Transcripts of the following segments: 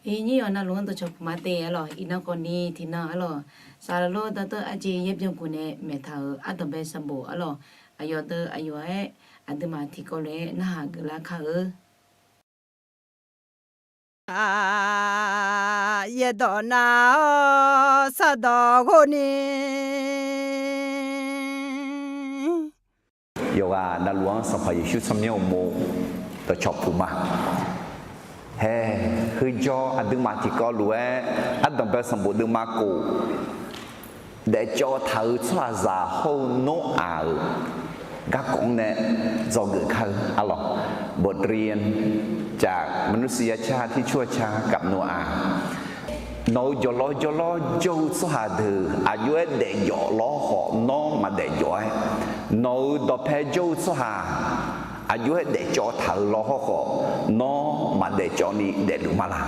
นี่อ๋อนะลุงตัวชอบมาเตะอ๋ออีน่าคนนี้ที่น่าอ๋อสารโลตัวอาจีเย็บยงกุเนี่ยเมทาอัตเบสบูอ๋ออายุตัวอายุอัตมาที่ก็เลยน่ากลักค่ะ也到那啥到过呢？有啊，那罗上海有些什么样么的脚步嘛？嘿，去叫阿德马提高路诶，阿东北上部的马古，来叫头出来然后弄啊，กะกงเนี่ยจะเกิดขึ้นอะหรอบทเรียนจากมนุษยชาติที่ชั่วช้ากับโนอาnó gió lo dâu số hà từ à dưới để gió lo họ nó mà để gió nó đọc theo dâu số hà à dưới để cho thở lo họ nó mà để cho đi để đúng mà làm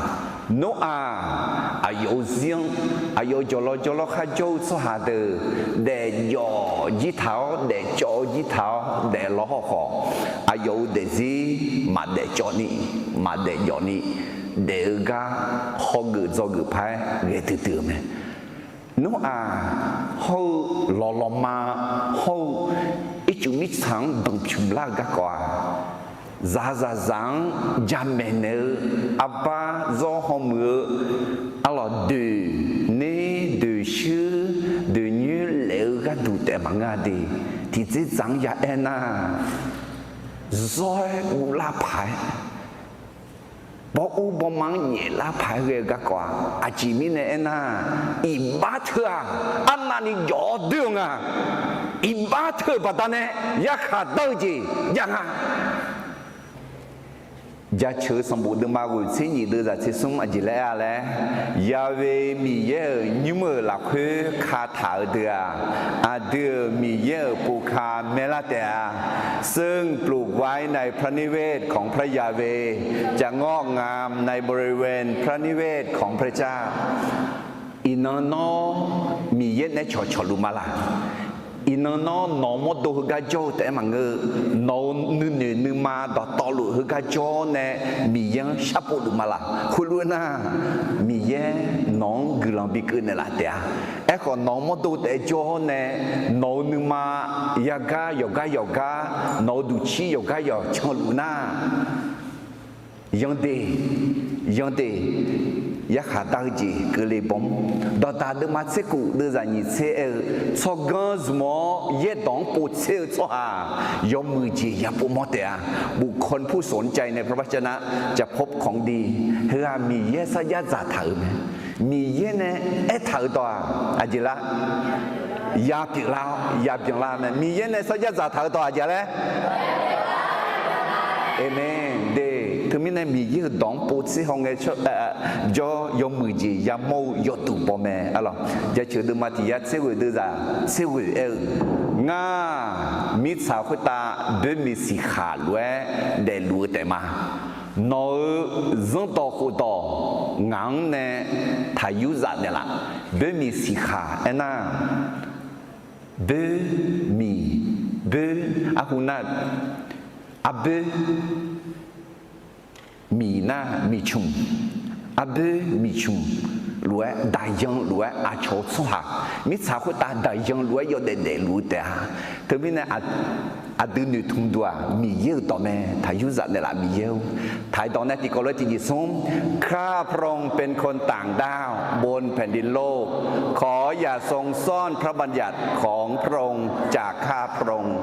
nó à yếu riêng à yếu gió lo khai dâu số hà từ để gió dí tháo để cho dí tháo để lo họ à yếu để gì mà để cho đi mà để gió đi để ga họ gửi do gửi phái ghé từ từ này nó họ lo mà họ ít chừng ít sáng đồng chừng là gác quả giá giang giá mẹ nợ apa do họ mưa alors de né de chữ de như lệ gác đủ tệ mà ngà đi thì chỉ giang ya ena rồi u la phái bỏ u bỏ mang nhẹ lá phải về các quả à chỉ mình này na im ba thưa anh là đi gió đường im ba thưa bà ta này ya khát đâu gì ya ya chờ xong bộ đường mà gửi xin nhị đưa ra xin sung à chỉ lẽ lẽ ya về mi ye nhưng mà là khơi khát thở đưa đưa mi yeปูคาเมลาเตซึ่งปลูกไว้ในพระนิเวศของพระยาเวจะงอกงามในบริเวณพระนิเวศของพระเจ้าอินนอมีเย็นในชอลุมาลาอินนอนอมดดูฮกาโจแต่มังเงนอนึมาดอตอลุฮกาโจเนมียังชับลุมาลาคุณรู้นะมีเย็นน้องกลังบิกเนลาเตียเอ็กอนอมดดูแต่โจเนนอนึมายากานอดูชียกชอลุนายังเดยาขาตาจีเกลีบอมดอตาเดมาเซกูเดจานิเซเอชอกันสมอเยดองปูเซชอยมมือจียาปูมอเตะบุคคลผู้สนใจในพระวจนะจะพบของดีเฮือมีเยสยาจาเถิมมีเยเนเอเถิตัวอาจิละยาปิลาเนมีเยเนสยาจาเถิตัวอาจิละเอเมนเดคือมินมีเยอะดองปูซิฮองเอชจอยมมือจียามโมยตุปอมเมอะไรจะเชื่อดูมาที่ยัดเซวิดูจ้าเซวิงามิสาวคุตาเดมิสิขาลวยเดลูเตมาโนซันโตคุโตงังเนทายุจัดเนี่ยละเดมิสิขาเอ็น่าเดอาหุนัดอาเบมีหน้ามีชุมอาเบมีชุมรวยได้ยังรวยอาโชสหะมิสาวคนตาได้ยังรวยยอดเด่นรู้แต่คือมิเนี่ยอาดูนึทุ่มดัวมีเยอะต่อแม่ทายุจัดเนี่ยละมีเยอะถ่ายตอนนี้ที่กอลที่ยิสมข้าพระองค์เป็นคนต่างดาวบนแผ่นดินโลกขออย่าทรงซ่อนพระบัญญัติของพระองค์จากข้าพระองค์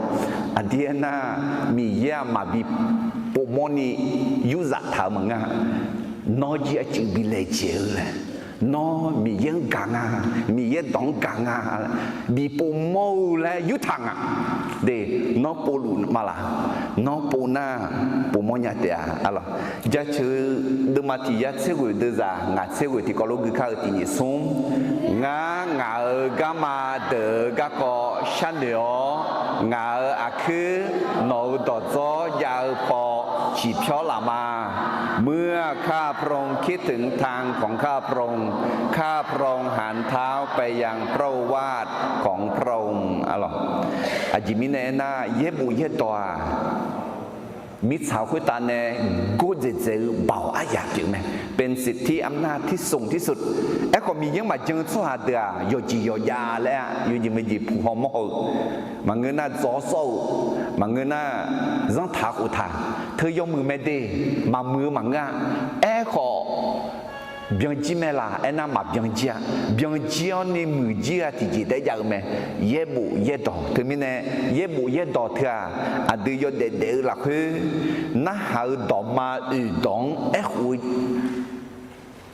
อันที่น่ามีเยี่ยมมาบิปุโมนียุจัดถามมึงน้อยจีจิบิเลเจลน้อมีเยี่ยงกังมีเยี่ยงดองกังมีปุโมและยุทังเดน้อปูลุมาละน้อปูนาปุโมญาเตียอะไรจะชื่อเดมาที่ยัดเสกุเดจางาเสกุที่กอลูกข้าวที่นิสมงากามาเดกากอชันเดียวงาอาคือโนดอจอยาปอฉีดเพียวลามาเมื่อข้าพระองค์คิดถึงทางของข้าพระองค์หันเท้าไปยังพระวาทของพระองค์อะไรอาจิมิเนน่าเยบุเยตัว มิตรสาวคุยตาเนกูจะเจอเบาอาญาจึงไหมเป็นสิทธิอำนาจที่สูงที่สุดไอ้ก็มียังมาเจอสวาเดียโยจีโยยาแล้วอยู่ยังไม่จีผู้หอมอมาเงินน่าจ่อโซ่มาเงินน่าร้องถากอุทาเธอยกมือไม่ได้มามือมังงะไอ้ก็bien dit mais là elle n'a pas bien dit on est mieux dit tu dis d'ailleurs mais yebu yedo terminé yebu yedo thia a de yo de la khu na ha do ma u dong e khu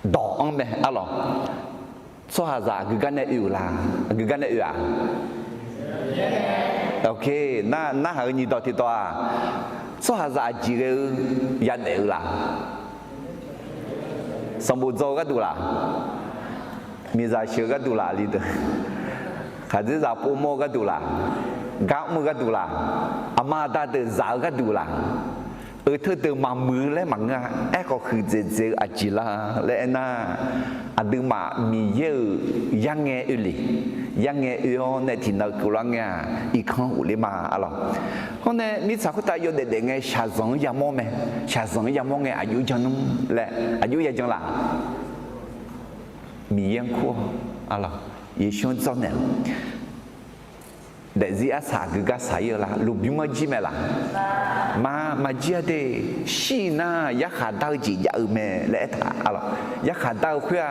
do on mais alors so ha za gu gan ne u la gu gan ne u à ok na ha ni do ti to à so ha za ji ge ya de laสมบูรณ์โจก็ดูละมีใจเชื่อก็ดูละลีเดอร์ขาดที่จะปูโมก็ดูละก้าวมือก็ดูละอามาตาเดอร์สาวก็ดูละเธอเดินมามือและมังงะไอ้ก็คือเจออาจิลาและน่าอดึงมามีเยอะยังไงอุลิยังไงในที่นักกุลังเงอีกครั้งอุลิมาอะไรคนนี้มีสักตายอยู่เด็กๆไงชาซงยามองไหมชาซงยามองไงอายุจังนุ่มและอายุยังจังละมียังคู่อะไรยิ่งชวนเจ้าเนี่ยแต่ที่อาสาคือการใส่ละลูกยุ่งมาจีเมล่ะมาจีเดชีน่าอยากขาดดาวจีอยากเมเละท่าอะไรอยากขาดดาวเพื่อ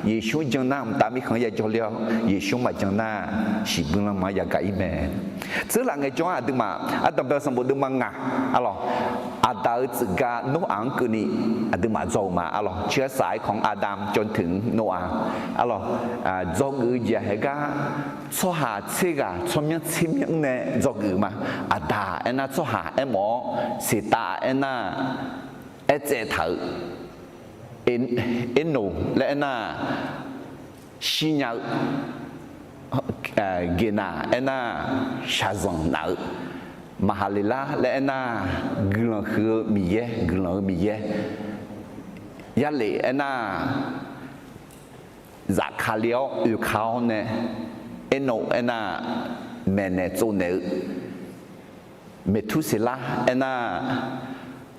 ยิ่งชวนจังน้ำตามีของอยากจอเลี้ยวยิ่งชวนมาจังน้าสิบุญละมาอยากไก่เมซึ่งหลังไอ้จ้าดึงมาต้องเป็นสมบูรณ์ดึงมางะอะไรอาดาจึงการโนอังกุนีดึงมาโจมาอะไรเชื้อสายของอาดัมจนถึงโนอาอะไรโจกือจะให้กาสหาเชกาชมยังชิมยังเนี่ยโจกือมาอาดาเอ็น่าสหาเอ็มอสิตาเอ็น่าเอเจเถอเอ็นโนและเอ็น่าชิญาเกน่าเอ็น่าชาซองนามาฮาลิลาและน่ากลังคือมีเยกลังมีเยยาเลน่าจากคาเลียวอยู่เขาเนี่ยเอ็นโนน่าแมเนจูเนเมทุสิลาน่า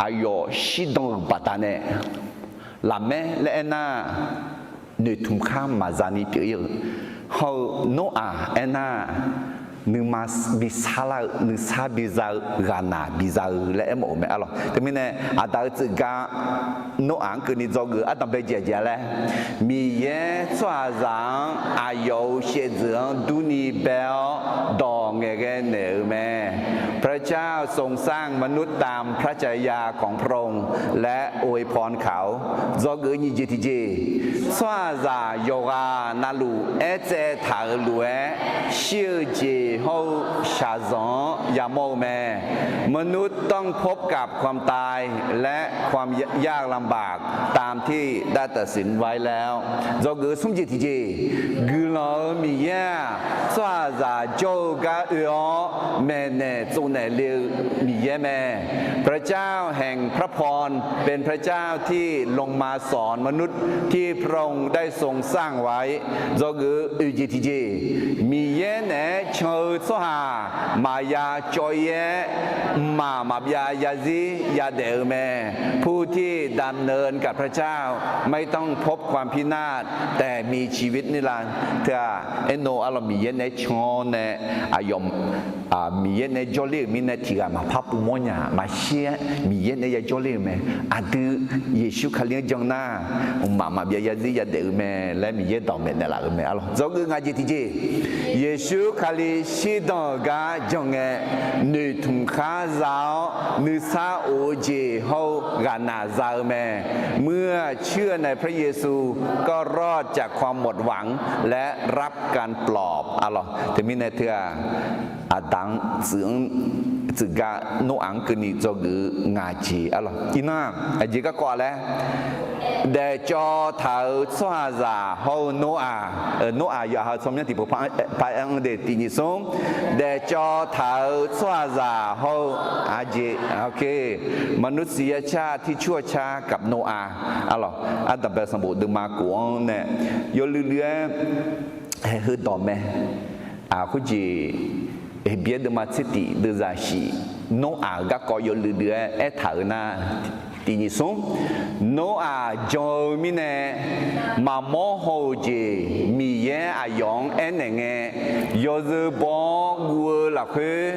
อายอชิดงปัตตาเนลาเมและน่าเนทุมข้ามมาจานิเตียเขาโนอาน่านึกมาบิซาลานึกซาบิซากานาบิซาและเอ็มโอเมอะไรแต่ไม่แน่อาตาจึงกาโนอังคือนี่จอกืออาตาเบเจเจเลยมีเย่สวาจังอายุเชื่อจังดูนี่เบลดองเงเนอเมพระเจ้าทรงสร้างมนุษย์ตามพระฉายาของพระองค์และอวยพรเขาจอกือนี่จีสวาจาโยกานาลูเอเจถาลูเอชื่อจีเขาชาซองยามองแม่มนุษย์ต้องพบกับความตายและความยากลำบากตามที่ได้ตัดสินไว้แล้วจอกือสมจิตที่จีกือเรามีแย่สวาจาโจกาเอือแม่เนจงเนเลียมีแย่แม่พระเจ้าแห่งพระพรเป็นพระเจ้าที่ลงมาสอนมนุษย์ที่พระองค์ได้ทรงสร้างไว้จอกืออุจิตที่จีมีแย่เนเชสหามายาจอยเยมาบยายาซียาเดอแม่ผู้ที่ดำเนินกับพระเจ้าไม่ต้องพบความพินาศแต่มีชีวิตนิรันดร์เถอะเอ็นโนอารมีเยนในชอนในอายมมีเยนในจอลีมีในที่กามาพับมอนยามาเชียมีเยนในจอลีแม่อาดูเยซูคาเลียจังนามาบยายาซียาเดอแม่และมีเยนต่อแม่ในหลักแม่อะไรจงกึ่งอาจิตจีเยซูคาลีชีดองกาจงเงนึทุมข้าเจ้านึซาโอเจเฮากานาซาแม่เมื่อเชื่อในพระเยซูก็รอดจากความหมดหวังและรับการปลอบอะไรแต่มีในเถื่ออาดังจึงกาโนอังคือนี่จอกืองาจีอะไรอีน่าไอ้จีก็กว่าแล้วเดจอเท้าสวาจาเฮาโนอาอย่าหาสมยันติปุพายอังเดตินิสงเดจอเท้าสวาจาเฮาอาจีโอเคมนุษยชาติที่ชั่วช้ากับโนอาอะไรอันดับแบบสมบูรณ์ดึงมากวงเนี่ยยเรือให้ต่อแม่คุณจี别的嘛这地的在是诺阿个高有绿的哎头呢。第二种，诺阿就咪呢，马毛好些，米耶阿用哎那个，要是帮我那去，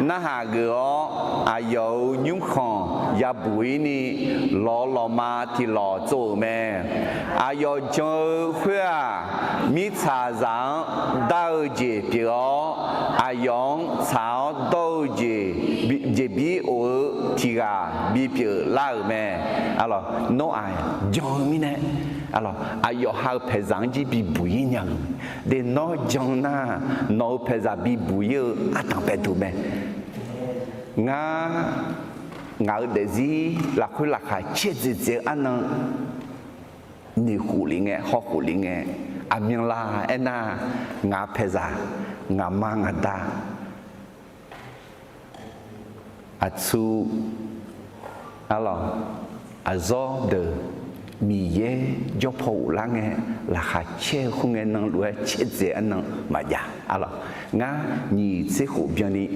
那下个哦，阿有永康也不会呢，老嘛的老做咩，阿要就会啊，米茶上倒些表，阿用炒倒些，比我提个比表老。alors no ai jomine alors ayo ha pezanji bi buyinyang de no jona no pezabi buyo atan petu me nga dezi la khu la kha che anan ni hulinge ho hulinge amyang la ena nga peza nga manga da atsu alors azo de miye jopo lange la khache khunge nang lue cheze anang maya alors nga ni se khu bien ni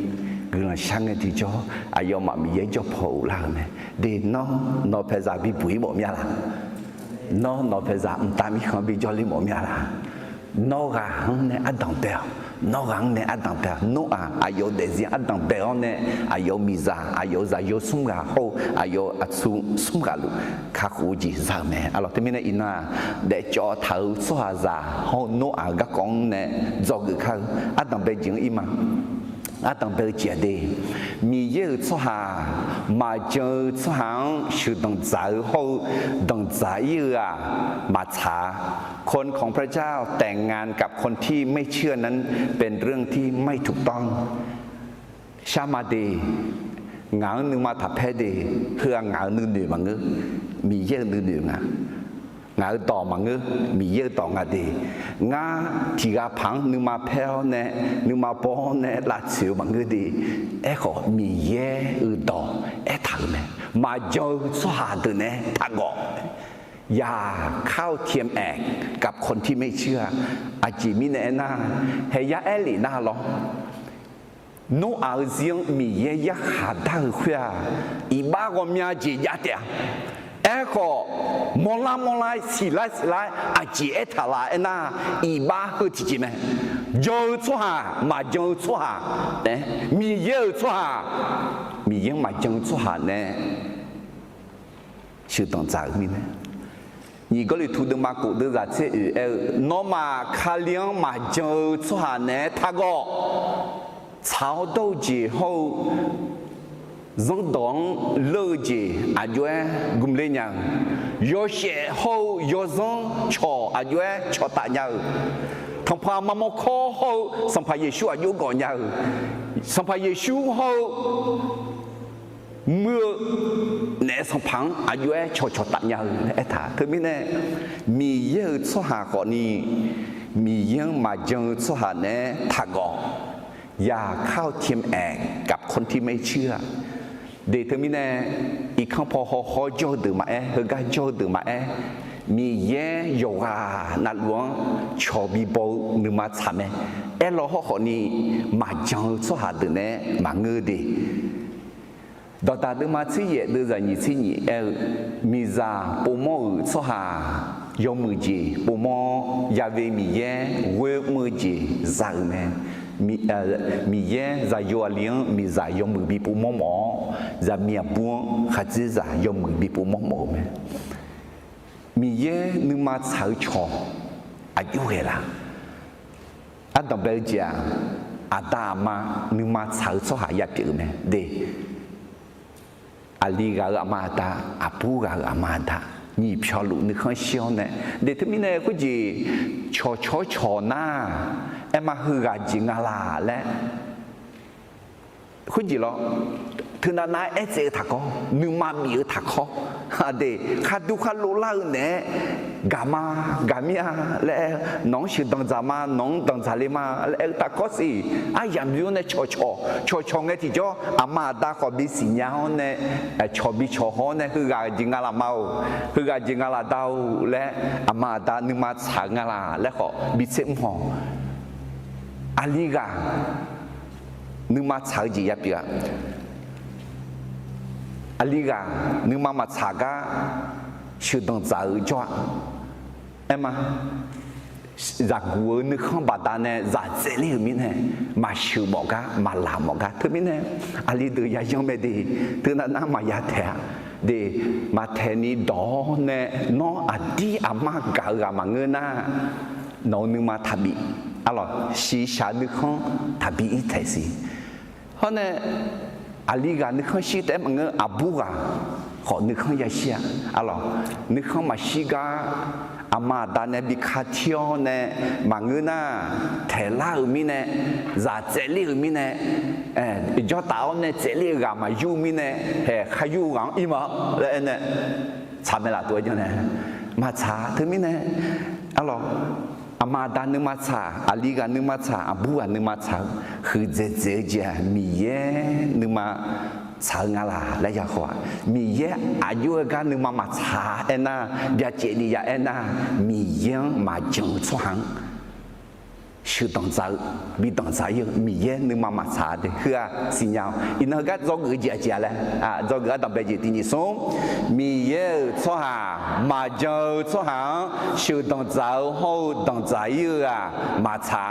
grand change ti jo ayo ma miye jopo lange de no peza bi bui mo mya la no peza mtami khon bi joli mo mya la no ga ne adamper no gang ne adamper no ayo désir adamper ne ayo miza ayo za yo sumga ho ayo atsu sumga lu kha khu ji za me alors temine ina de cho thau so za ho no ga kong ne zog kha adamper jing ima adamper chia de mi ye so ha ma je so hang shu dong za ho dong za ye ma chaคนของพระเจ้าแต่งงานกับคนที่ไม่เชื่อนั้นเป็นเรื่องที่ไม่ถูกต้องชามาดีงานนึงมาถับแพ้ดีเพื่องานนึงหนึ่งมังเงมีเยอะนึงหนึ่งงานต่อมังเงมีเยอะต่องานดีงาที่กาพังนึงมาแพ้เนี่ยนึงมาป้อนเนี่ยลาดเสียวมังเงดีก็มีเยอะต่อถังเนี่ยมาเจอสวาดเนี่ยถังก่ออย่าเข้าเทียมแอกกับคนที่ไม่เชื่ออาจิมิเนน่าเฮียเอลีน่าหรอโนอาเซียงมีเยอะหาได้เพื่ออีบ้าก็มีอาจิยาเดียก็มอลาสิไลอาจิเอทาลาเอน่าอีบ้าคือที่จิมเยอะชัวมาเยอะชัวเนี่ยมีเยอะชัวมีเยอะมาเยอะชัวเนี่ยชื่อต้องจากมีเนี่ย你嗰里土的嘛古的在这里，那么看两嘛就做下呢，他个炒到之后，人当乐节阿就咁嚟样，有些后有人错阿就错大nhau，同怕妈妈考后，上怕耶稣阿有个nhau，上怕耶稣后。เมื่อเนสพังอายุชดตัดยาวไอ้ถาคือไม่แน่มีเยอะสหาก่อนนี้มีเยอะมาเจอสหาเน่ถากออย่าเข้าเทียมแอกกับคนที่ไม่เชื่อเดี๋ยวคือไม่แน่อีกครั้งพอฮอโจดือมาเฮกาโจดือมามีเยอะโยกานัดหลวงชอบีโบนึมาทำเราฮอนี้มาเจอสหาดือเน่มาเงือดีดอตาดึมาชี้เยดึจะยี่ชี้ยี่มีซาปูโมสหายมือจีปูโมยาเวมีเยเวมือจีซาเมมีเยซาโยเลียงมีซายมือบีปูโมหมอซาเมียบัวขัดซายมือบีปูโมหมอเมมีเยนึกมาสาวชออายุเฮล่ะอันดับเบลเจียอาตามานึกมาสาวสหายาเกิดเมเดอาลีกาอามาตาอาปูกาอามาตานี่พิชาลุนึกข้างเชียวเนี่ยเดี๋ยวที่มีเนี่ยก็จีชอหน้ามาฮือกาจิงาลาและคุณจีเหรอถึงนั้นเจถักก็นึกมามีถักก็เดี๋ยวข้าดูข้ารู้แล้วเนี่ยกามีและน้องชื่อดังจามาน้องดังจาเลมาและถักก็สิยามอยู่เนี่ยชอเนี่ยที่จ่ออามาตาขอบิสิญญาเนี่ยชอบิชอฮเนี่ยคือกาจิงาลาเมาคือกาจิงาลาดาวและอามาตานึกมาฉางาลาและขอบิเซมหออาลีกา นึกมาฉากจียับเปียอันนี้ก็นึกมาฉากก็ชื่อต้องจ่ายจ้าเอ็มจากกูนึกข้างบ้านเนี่ยจากเจริญมินเนี่ยมาชื่อบอกกันมาลาบอกกันทุกมินเนี่ยอันนี้ดูยังยังไม่ดีถึงนั้นมาอยากแท้เดมาแทนนี้ดอเนี่ยน้องอดีอามาเก่ากับมาเงินน่ะน้องนึกมาทับบีอะไรสีชานึกข้างทับบีอีกทีสิเพราะเนี่ยอันนี้ก็นึกข้างสีแต่มาเงินอาบุกะขอนึกข้างยาเชียอะไรนึกข้างมาสีกาอามาดานเนี่ยบิคาเทียวเนี่ยมาเงินน่ะเทล่าอุมิเนี่ยจากเจริญอุมิเนี่ยจอดเอาเนี่ยเจริญกับมายูมิเนี่ยขยูกับอีมาแล้วเนี่ยทำไม่ละตัวยังเนี่ยมาช้าถึงมิเนี่ยอะไรอามาดานนึกมาช้าอาลีกันนึกมาช้าอาบูกันนึกมาช้าคือเจมีเย่นึกมาช้างอะไรแล้วอยากว่ามีเย่อายุกันนึกมาช้าน่ะเดี๋ยวเจดีย์น่ะมีเย่มาจังช่วงชื่อต้องใจมีต้องใจเยอะมีเย่นึกมาช้าเด็กคือสิ่งอย่างอินเทอร์ก็จงเจียเลยจงต้องไปจีนี่ส่งมีเย่ช่วงมาจังช่วงชื่อต้องใจเขาต้องใจเยอะมาช้า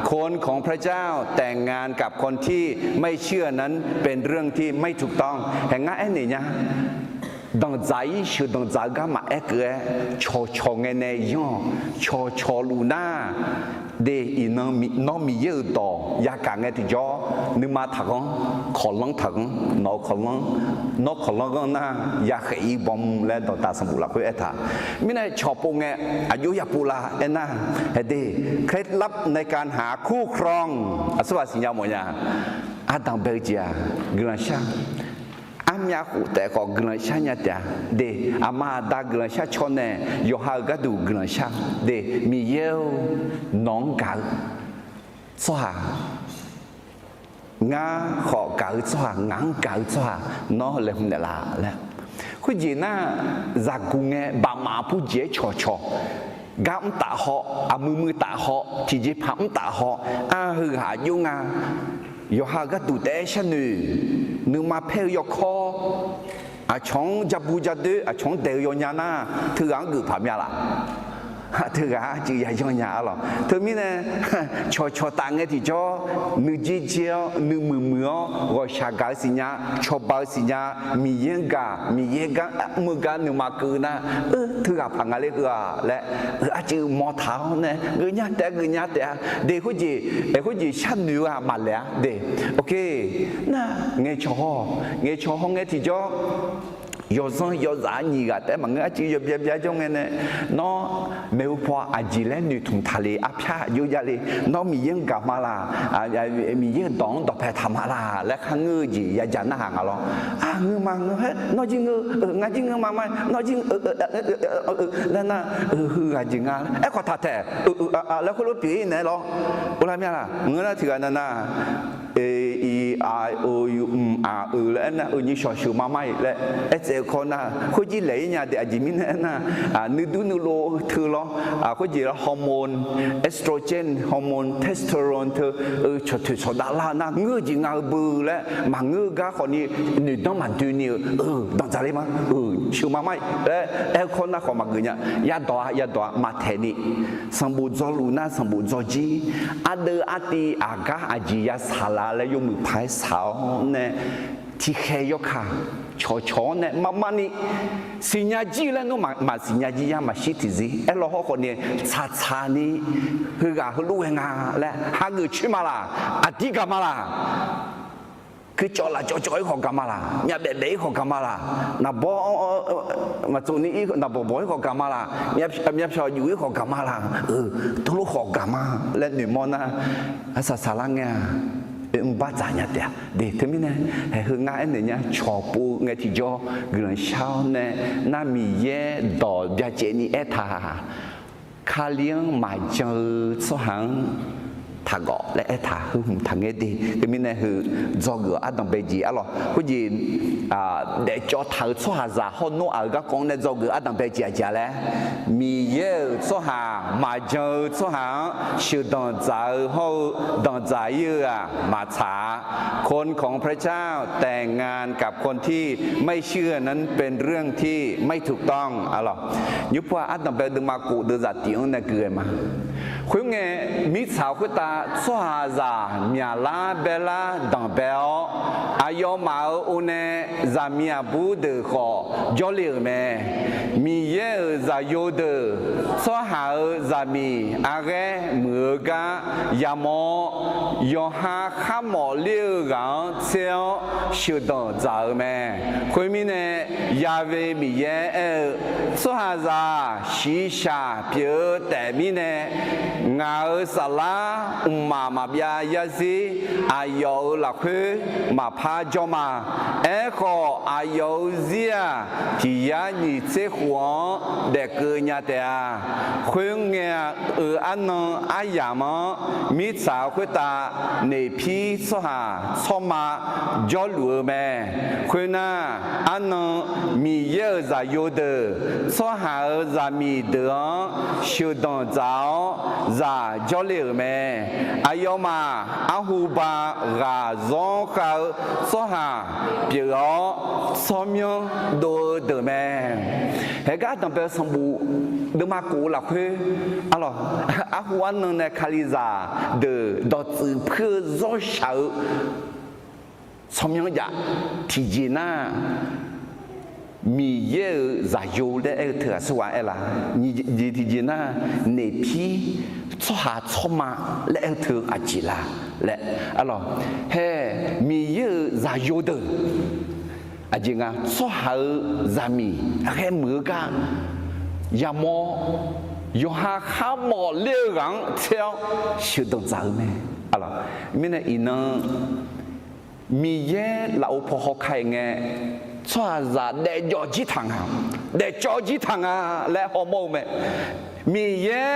คนของพระเจ้าแต่งงานกับคนที่ไม่เชื่อนั้นเป็นเรื่องที่ไม่ถูกต้องเห็นไงไอ้นี่เนี่ยต้องใจชื่อต้องใจก็มาเอกชอเงินเนี่ยย่อชอลูน่าเดอีน้องมีเยอะต่อยากางเงินที่ย่อนึกมาถังขอลงถังนอขอลงก็น่าอยากให้บอมและต่อตาสมุนละคุยเอท่าไม่ได้ชอบปงเงอายุยาปูลาเอ็น่าเฮดีเคล็ดลับในการหาคู่ครองสวัสดิ์ยามโมยาอาดังเบลเจียกลันชาอามยาหูแต่ก็กลันชาเนี่ยเดอามาดากลันชาชนเนี่ยยอฮาก็ดูกลันชาเดมีเยลน้องกาสวางาขอกาสวางางกาสวาน้อเลยมันเดล่าแล้วคุณจีน่าจากกุงเงบามาผู้เจ้าชอกามตาหออามือตาหอที่จีพัมตาหออาหือหายุงายอฮาก็ดูแต่ฉันนึกมาเพลยคอช่องจับบูจัดดื้อช่องเดียวยานาถืออังกือพามีละถืออาจียองยาหรอถือมีเนี่ยชอตังเงที่จ่อนึกจีเจียวนึกมือว่าชากาสิญญาชอบบาสิญญามีเยงกามือกานึกมากือนะถืออาพังอะไรก็และอาจีมอเท้าเนี่ยเงี้ยแต่เดี๋ยวคุณจีฉันนึกมาแล้วเดี๋ยวโอเคนะเงี้ยชอเงี้ยที่จ่อยอซังยอซานี่ก็แต่มันอาจียบจงเนี่ยน้อเมื่อพออาจีเล่นอยู่ทุ่งทะเลอาพยาอยู่ยาเลยน้อมียังกลับมาละมียังดองดอกแพทำมาละและข้างเงยจียาจันน่าห่างอ่ะหรอเงยมาเงยน้อจิงงาจิงมาไม่น้อจิงแล้วน่ะอาจิงขอทัดแท้แล้วคุณรู้ปีไหนหรออะไรไม่ล่ะเงยน่ะถือกันน่ะA-E-I-O-Uแล้วนะนี่ชอชูมาไม่และเจ้าคนน่ะคุยเลยเนี่ยเดี๋ยวจิมินน่ะนึกดูนึกโลถือหรอคุยฮอร์โมนเอสโตรเจนฮอร์โมนเทสโทสเตอโรนเธอชดาลานะเงยจิงาบูและมาเงยก็คนนี้นึกต้องมาดูนี่ต้องจ่ายมั้ยชูมาไม่และคนน่ะขอมาเงยเนี่ยยาตัวมาเทนี่สมบูรณ์จอลูน่าสมบูรณ์จอจีอาตีอากาอาจียาสาลาและยมือพายสาวเนี่ยที่เคยยกขาชอเนี่ยมานี่สิญญาจีแล้วนู้มาสิญญาจียามาชิติซีเราคนนี้ชานี่คือกาลูเองและหางชื่อมาละอดีกามาละคือจอของกามาละเนี่ยเด็กของกามาละนับมาตัวนี้นับบ่อยของกามาละเนี่ยชอบอยู่ของกามาละทุกของกามาและหนึ่งมอนะสาลังเนี่ยบ้าจ่ายเนี่ยเดี๋ยวถึงนี่นะคืองานเนี่ยชอบปูเงี้ยที่จ่อเงินเช่าเนี่ยน่ามีเย่ดอกเบี้ยเจนี่ท่าคาเลี้ยงมาเจอสหังท ทากอและทาคือทางเงดีก็มีเนี่ยคือจอเกืออันต้องไปจีอ๋อผู้หญิงเด็กจอทางชั่วหาเขาโน้อาก็คงเนี่ยจอเกืออันต้องไปจีจ้าแล้วมีเยอะชั่วหามาเจอชั่วหาชื่อดอนใจเขาดอนใจเยอะมาฉาคนของพระเจ้าแต่งงานกับคนที่ไม่เชื่อนั้นเป็นเรื่องที่ไม่ถูกต้องอ๋อยุบว่าอันต้องไปดึงมากูดึงจัดติ้งเนี่ยเกิดมาคุณเงมิสาวคุณตาชั่วหาจามีลาเบลาดังเบลอายุมาอุเนจามีบูเดขอจอลีเมมีเยจาโยเดชั่วหาจามีอะไรเมื่อกายามอยหาข้ามเลี้ยงเชียวสุดจาเมคุณมีเนยาเวมีเยชั่วหาจาชีชาเปียแต่มีเนงาสลามาเบียยาซีอายุหลักมาพาจอมาขออายุเสียที่ยานิเสหัวเด็กเกินยาเตียคุณเงอันนั้นอายามมิสาวคุณตาในพี่สหาสมาจอลัวแม่คุณน่ะอันนั้นมีเยอะจะอยู่เด้อสหาจะมีเด้อชิวดอนเจ้าจะจอลีแม่อายุมาอาหูบากาจงเขาสหาเปียสมยงโดเดแม่เฮก็ต้องเป็นสมบูรณ์เดมากูหลักเพื่ออะไรอาหูอันนั้นเนี่ยคาลิซาเดดอจืเพื่อรอเช้าสมยงอยากที่จีน่ามีเยอะจะอยู่ได้เถอะสวายล่ะนี่ที่จีน่าในพี่ชั่วหาชั่วมาและเถอะอาจิลาและอะไรเฮ้มีเยอะจะอยู่เด้ออาจิงาชั่วหาจะมีแค่มือกันยามอยหาข้ามเลี้ยงเที่ยวสุดใจไหมอะไรมีเนี่ยอินมีเยอะเราพอเขาใครไงชั่วจะได้จอจิทังอ่ะได้จอจิทังอ่ะและฮอร์โมนไหมมีเยอะ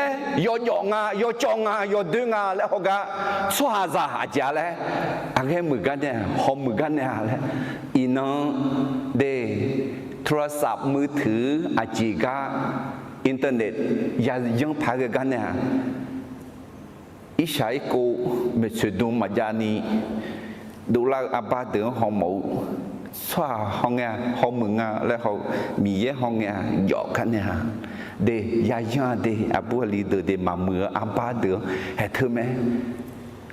ยอจงอ่ะยอจงอ่ะยอดึงอ่ะและเขาก็ชั่วจะหาจาเลยอะไรเหมือนกันเนี่ยฮอร์เหมือนกันเนี่ยแหละอินเดโทรศัพท์มือถืออาจิกาอินเทอร์เน็ตยังพากันเนี่ยอิชาอิโกเมื่อดูมาจานีดูแลอาบาเดือหอมหมูชั่วห้องเงี้ยห้องมึงอ่ะแล้วเขามีเยอะห้องเงี้ยหยอกกันเนี่ยเดยายาเดอาบัวลีเดมาเมื่ออาบาเดือเห็นเธอไหม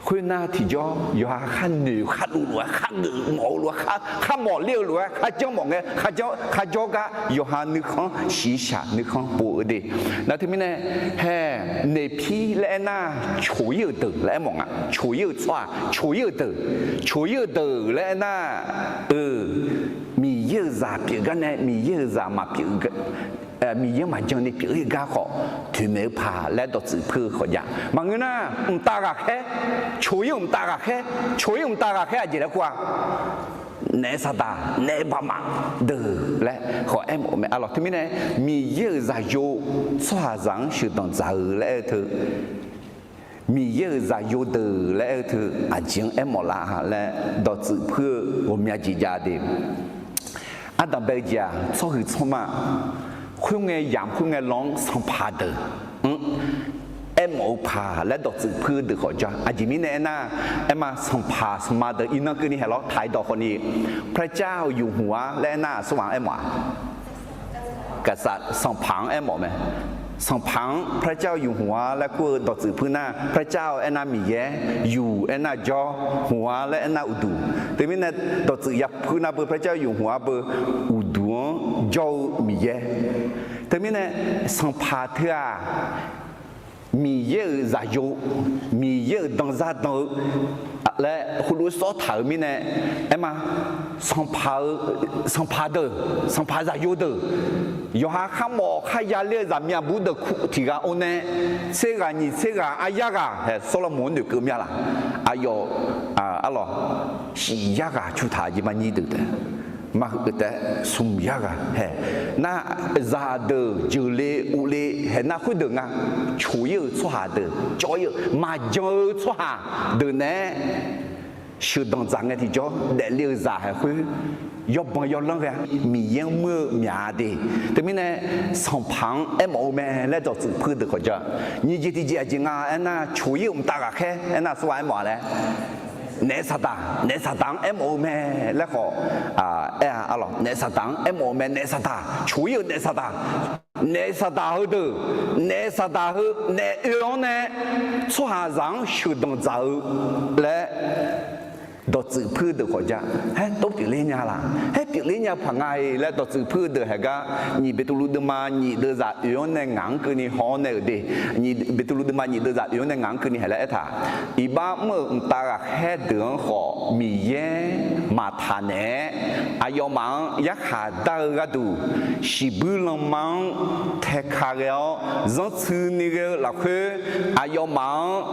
คุณน่าที่จะอยู่ข้าหนึ่งข้าดูหรือข้าหนึ่งหมอหรือข้าหมอเลี้ยวหรือข้าเจ้าหมอไงข้าเจ้าก็อยู่หาหนึ่งข้างศีรษะหนึ่งข้างปวดดีแล้วที่นี่เฮ้ในพี่และน่าช่วยเดือและหมองอ่ะช่วยช่วยช่วยเดือช่วยเดือและน่ามีเยอะจะเปลี่ยนกันเนี่ยมีเยอะจะมาเปลี่ยนกันมีเยอะมาจังในเปลี่ยนกันเขาถึงไม่พาและตัวสื่อเพื่อเขาอย่างบางเงินน่ะตากแค่ช่วยตากแค่ช่วยตากแค่อะไรแล้วกว่าเนสตาเนบามาเดอและขอโมอะไรที่นี่มีเยอะจะอยู่สว่าจังสุดต้องจ่ายและเธอมีเยอะจะอยู่เดอและเธออาจจะโมลาและตัวสื่อเพื่อ我们自家的อาดัมเบจาชอบชอบมาคุณเงยยามคุณเงยร้องสัมภาษณ์โอพาและดอกจืดพืชเดือดขอจ้าอาจิมิเนน่ามาสัมภาษณ์มาเดออินนักนี่เห็นเราถ่ายดอกคนนี้พระเจ้าอยู่หัวและหน้าสว่างหมากษัตริย์สัมผังหมอไหมสัมผังพระเจ้าอยู่หัวและก็ดอกจืดพืชหน้าพระเจ้าน่ามีแย่อยู่น่าจอหัวและน่าอุดูแต่ไม่เนี่ยดอกจืดยับพืชหน้าพระเจ้าอยู่หัวเบอร์อุดูจอมีแย่แต่ไม่เนี่ยสัมภาษณ์เถอะมีเยอะจะอยู่มีเยอะดังซาโตและคุณรู้สอถามมีเนี่ยมาสัมภาษณ์จะอยู่เด้อยหาข้ามอข้ายาเลี้ยจะมีบุตรที่กาโอเน่เสกานี่เสกาอายากาเฮ้โซโลมอนเดือดเกี่ยละอายุอะไรสี่ยากาชุดท้ายมันยี่เดือด mà cái sum ya ga he na za de ju le u le he na khu de nga chu yu chu ha de cho yu ma jo chu ha de ne sự đồng dạng thì cho để liều giả hay khứ do bằng do lăng ra mì yên mưa nhà đi thế mình này sòng phẳng em ôm mẹ lấy cho tự phơi được khỏi chưa như vậy thì gì nga anh na chủ yếu ta cả khe anh na số em bảo đấy nè sa tang em ôm mẹ lấy họ alo nè sa tang em ôm mẹ nè sa ta chủ yếu nè sa ta hơn được nè sa ta hơn nè yêu nè số hàng rằng sự đồng dạng lấy đó tự phơi được khỏi cha, hết tốt việc lên nhà là, hết việc lên nhà phẳng ngày là đó tự phơi được hay cả, nhị bê tu lu đâm mà nhị đưa ra yếu này ngang cứ nhị họ này đi, nhị bê tu lu đâm mà nhị đưa ra yếu này ngang cứ nhị hay là thà, ý ba mơ ta là hết đường họ mì ye mà thà nè, ai mang yak hà đào ra đủ, si bự lòng mang thề khá léo, dân sư này là khơi, ai mang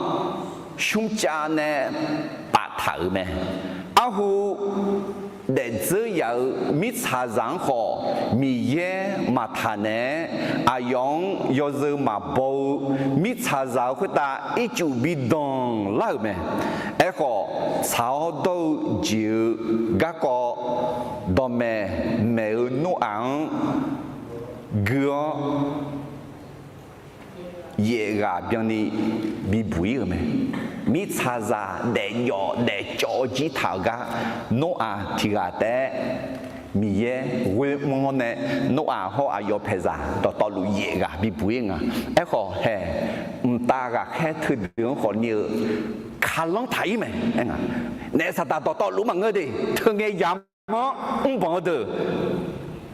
sung cha nè thở mẹ, hu để giữ yếu mít hà giang họ mì ye mà thà nè, yong yo giữ mà bầu mít hà giang của ta ít chú bị đông lâu mẹ, họ sao đâu chịu các có đom mẹ mẹ nấu ăn gỡ ye gà bên đi bị bụi rồi mẹ. mi cha ra để nhỏ để cho chỉ thảo ga nó thì gà té mi ye quê mong nè nó họ yo phê ra đó lũ ye gà bị bụi ngà ấy họ hè ta gà khé thứ đường họ nhiều khá lắm thấy mày anh à nè sao ta đó lũ mà ngơi đi thường nghe dám nó không bỏ được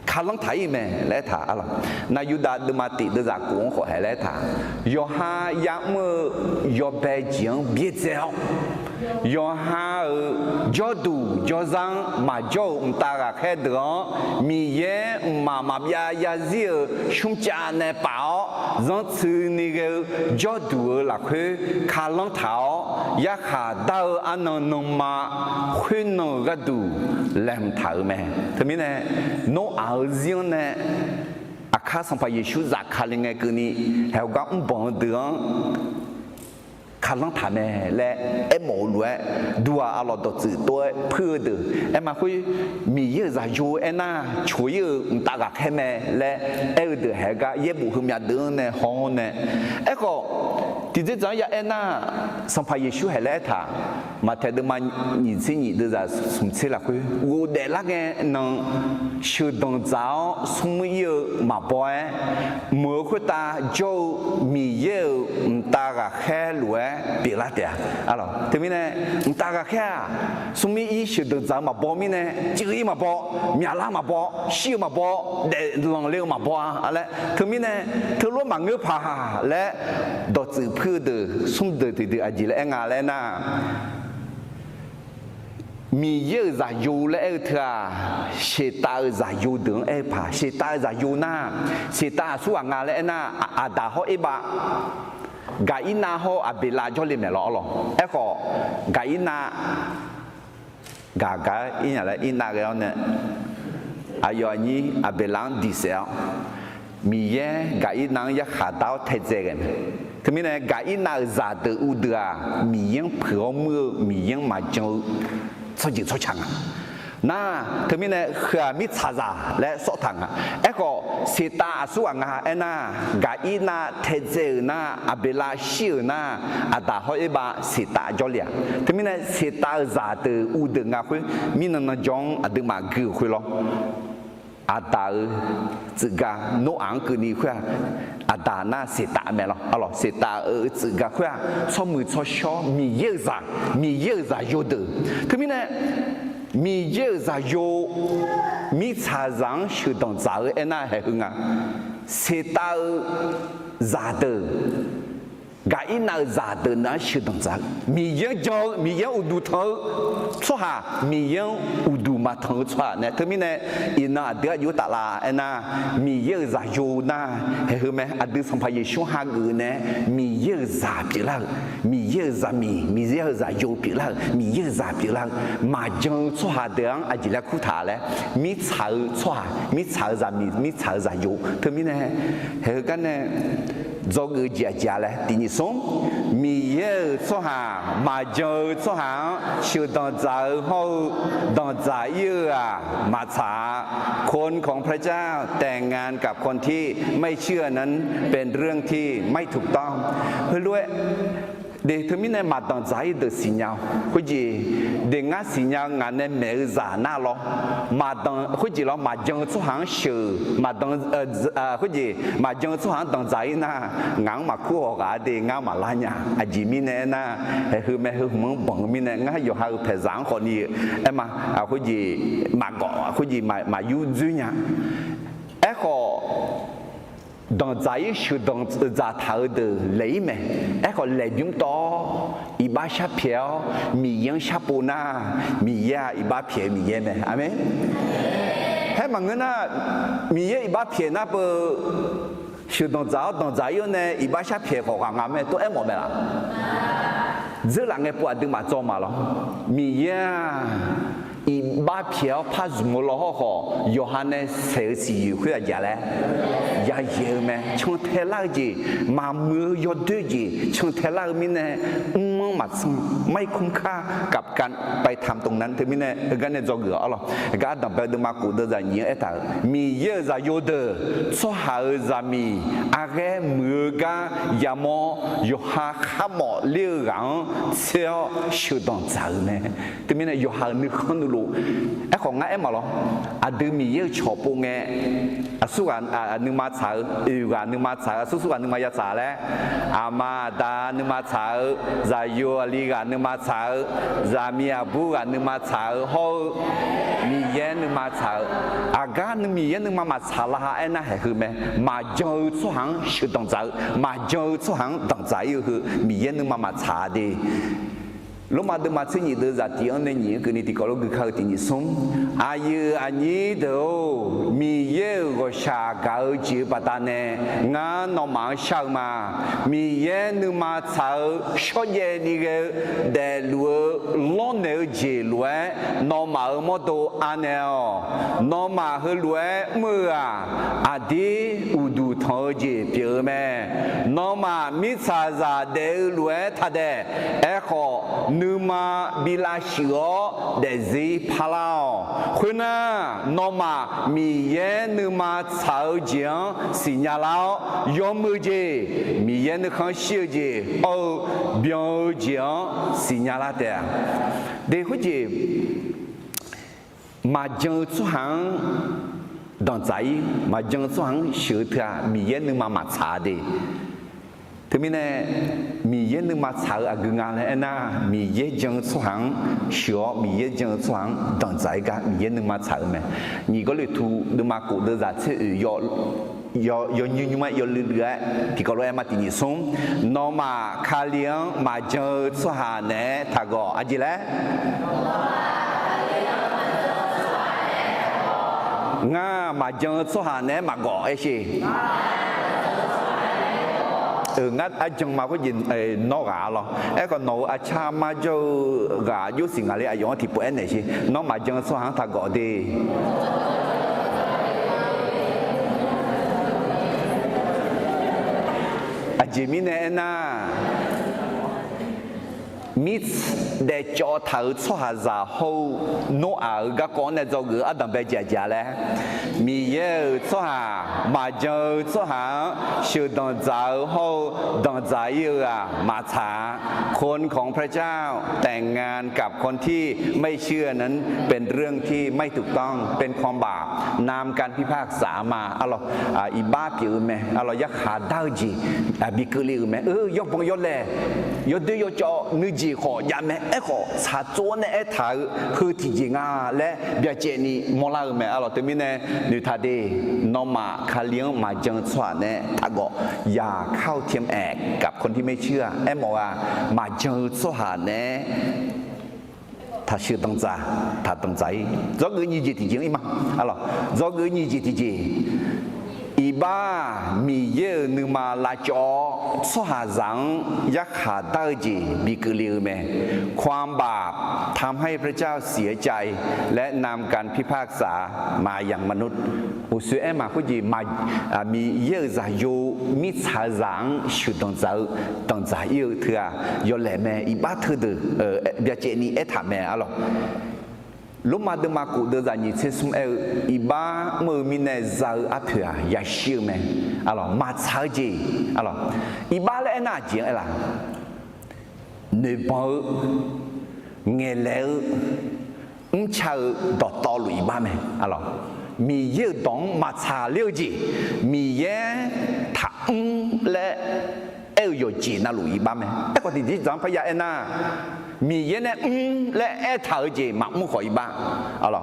khá lắm thấy mẹ lẽ thả là na yuda de ma ti de za cuốn họ hay lẽ thả yo ha ya mơ yo bé giang biết sao yo ha yo du yo zang mà yo ta ga khai được mi ye mà ya zia chúng cha này bảo rằng thứ này cái yo du là khá lắm thảo ya khá đau anh nông mà khuyên nó cái du làm thảo mẹ thế mình này nó ở riêng này khá sang phải Giêsu giặc khá lên ngay cái này theo các ông bọn đường khá lắm thà mẹ là em mổ lúa đua à lọt tự tôi phơi được em mà khơi mì giờ ra vô em na chuối ta gặp em mẹ là em được hay cả em bù hâm nhà đường này họ này em có thì这种呀em na sang phải Giêsu hay là thà mà theo được mà nhìn thấy nhìn được ra sum chế là khơi我để là cái能修动giáo sum yêu mà boy mở khơi ta cho mì giờ ta gặp khe lúa bị lát đấy, alo, thế mình này, ta cái kia, sum mi sử dụng giá mà bỏ mình này, chỉ mà bỏ, nhà lá mà bỏ, siêu mà bỏ, để lòng liêu mà bỏ, alo, thế mình này, thế lúc mà ngứa phà, lẽ, đó chỉ phơi được, sum được thì được gì lẽ anh à lẽ na, mi giờ giả dụ lẽ thà, sẽ ta giả dụ đường em phà, sẽ ta giả dụ na, sẽ ta suy nghĩ lẽ na, đã họ em bà gai na ho abela cho lên mẹ lọ lọ, ấy họ gai na gà ina là ina cái này, ayo ni abela đi sao, mi ye gai na ya khá đau thế giới cái, thế mình này gai na giả từ u đưa mi yang phở mưa mi yang mà cho gì cho chẳng na thế mình này khởi mi cha ra lẽ sọ thằng ấy có sĩ ta suang à na gai na thế giới na abela siêu na đã hỏi bà sĩ ta cho liền thế mình này sĩ ta giả từ u đường ngà khơi mình nó giống được mà gửi khơi lo đã tự gà nấu ăn cứ đi khơi đã na sĩ ta mẹ lo alo sĩ ta ở tự gà khơi sau mười sau sau mi dễ giả vô được thế mình này mi giờ ra yo mi cha rằng sử dụng giá ở na hay không à? Sẽ ta giá từ กอินาซาเดนะชื่อดังจากมีเยอะจอมีเยอะอุดูเธอชัวหามีเยอะอุดูมาเธอชัวเนี่ยเธอมีเนี่ยอินาเดียอยู่ตลาดนะมีเยอะซาโยนะเห็นไหมอดีตสัมภาระช่วงหาเงินเนี่ยมีเยอะซาปีละมีเยอะซามีเยอะซาโยปีละมีเยอะซาปีละมาจังชัวหาเดียงอดีตคู่ถาเลยมีชาชัวมีชาซามีชาซาโยเธอมีเนี่ยเห็นกันเนี่ย做个姐姐嘞，第二种，米有做下，麻椒做下，小当早后当早有啊，มาฉาคนของพระเจ้าแต่งงานกับคนที่ไม่เชื่อนั้นเป็นเรื่องที่ไม่ถูกต้องเพื่อด้วยเดี๋ยวที่มีในมาตั้งใจเดือดสิญญาคุยจีเดี๋ยวงานสิญญางานในเมื่อจาน่าล้อมาตั้งคุยจีเรามาจังสุหังเชื่อมาตั้งคุยจีมาจังสุหังตั้งใจนะงานมาคู่กันเดี๋ยวงานมาล้านยาอาจีมีเนี่ยนะคือแม่คือมึงบังมีเนี่ยงานอยู่หาเพศสังคนนี้เอ็มมาคุยจีมาก่อคุยจีมาอยู่จุเนี่ยเอ้ก็当在学当在头的雷咩？那个雷用多，一把下票，米样下波那，米呀一把票米样咩？阿妹，还忙个那米样一把票那不学当在有呢，一把下票好看阿妹都爱么没啦？这两个不一定嘛做嘛咯，米呀。一把票怕什么了好？约翰呢？谁是有会讲嘞？也有咩？从太老的马木要对的，从太老面呢，มาไม่คุ้มค่ากับการไปทำตรงนั้นถึงมิเนี่ยกันเนี่ยจะเกลืออะไรการดับเบิลมากูเดอร์จะเนี้ยแต่มีเยอะจะโยเดอร์ชัวหาจะมีอะไรมือกันยามอยหาข้ามเลี้ยงเชี่ยวชุดต่างใจเนี่ยถึงมิเนี่ยยหานึกคนรู้ไอ้ของง่ายมาหรออาดูมีเยอะชอบปงเงี้ยสู้กันนึกมาใช้อยู่กันนึกมาใช้สู้กันนึกมายาใช้แล้วอามาดานึกมาใช้จะอยู่ลีกันนึกมาใช้จะมีอาบุกันนึกมาใช้เขามีเย็นนึกมาใช้อาการนึกมีเย็นนึกมาใช้ละฮะไอ้นั่นคือไหมมาเจอสู้หังชุดต่างใจมาเจอสู้หังต่างใจคือมีเย็นนึกมาใช้ดีลงมาดูมาเช่นนี้ดูจากที่อันนี้คือนี่ที่เขาลูกเขาที่นี่ส่งอายุอันนี้เดียวมีเยอะกว่าชาเก่าจีบตาเนี่ยงานน้องมาเช่ามามีเยอะนึกมาเช่าชดเย็นนี่ก็เดลัวล้อนเนื้อจีลัวน้องมาหมดตัวอันเนี้ยน้องมาหือลัวเมื่ออดีอุดูทอจีเปียแม่น้องมามิซาซาเดลัวทัดเดเอโคนูมาบิลาชิโอเดซีพาลาวคุณน่ะน้องมามีเย็นนูมาเช้าจีนสิญญาลาวยอมมือจีมีเย็นนูขังเสียจีโอ้เบียงจีนสิญญาลาเดียเดี๋ยวคุณจีมาจังสุหังดังใจมาจังสุหังเชื่อเถอะมีเย็นนูมาชาดีถึงมีเนี่ยมีเย็นนึงมาเช้าอ่ะกึ่งอะไรนะมีเย็นจังสุหังเชื่อมีเย็นจังสุหังตั้งใจกันมีเย็นนึงมาเช้าไหมนี่ก็เลยถูกดูมากูเดินจากที่ยยุ่งไม่ยเรื่อยๆที่เขาเรียกมาที่นี่ส่งน้องมาคาเลียงมาจังสุหังเนี่ยถ้าก็อะไรแหละง่ามาจังสุหังเนี่ยมาก่อไอ้สิงั้นไอ้จังมาก็ยินนอกอ่ะหรอไอ้ก็นอกอาชามาจะกาอยู่สิ่งอะไรไอ้ย้อนที่ปุ่นเนี่ยสิน้องมาจังสว่างถ้าก่อดีอาจิมิเนี่ยนะมิสเดจอเท้าชัวร์จะเขาโนอาก็ก่อนเนี่ยจะกูอัดดับไปเจาะเลยมีเยอะชัวร์มาเจอชัวร์ชื่อดังใจเขาดังใจเยอะมาช้าคนของพระเจ้าแต่งงานกับคนที่ไม่เชื่อนั้นเป็นเรื่องที่ไม่ถูกต้องเป็นความบาปนำการพิพากษามาอะไรอีบ้าผิวไหมอะไรยักษ์ขาดดาวจีบิกลีไหมยกปงยศเลยยศด้วยยศจอนึก gì họ giảm mẹ họ xả chỗ này thà hư thì gì ngà lẽ bây giờ ni mua la mẹ alo từ mình này người ta đi nó mà khai liếng mà chân xoa này ta gọiอย่าเข้าเทียมแอกกับคนที่ไม่เชื่อบอกว่ามาเจอสหาเนี่ย他是当在，他当在，这个你就提醒嘛，啊咯，这个你就提醒。一把米耶能嘛来叫说下rằng ยักษ์ขาได้จีมีกลือแม่ความบาปทำให้พระเจ้าเสียใจและนำการพิพากษามาอย่างมนุษย์อุสุเอมาคุจีมามีเยอะจะอยู่มิชาrằng ชุดต้องใจเยอะเถอะยอแหลแม่อีบ้าเธอเด้อเบียเจนี่ถามแม่อะหรอlúc mà đừng mà cụ đưa ra như thế xung eo iba mơ mi này giờ áp thử ya siêu mẹ alo mà sao gì alo iba lại na chuyện là nếu bảo nghe lẽ chờ đọt to lụi ba mẹ alo mi yêu đóng mà sao liêu gì mi ye thằng lẽ eo yo gì na lụi ba mẹ có thì chỉ chẳng phải ya naมีเยเนี่ยและเธอจีมักมุ่งขออีบ้าเอาหรอ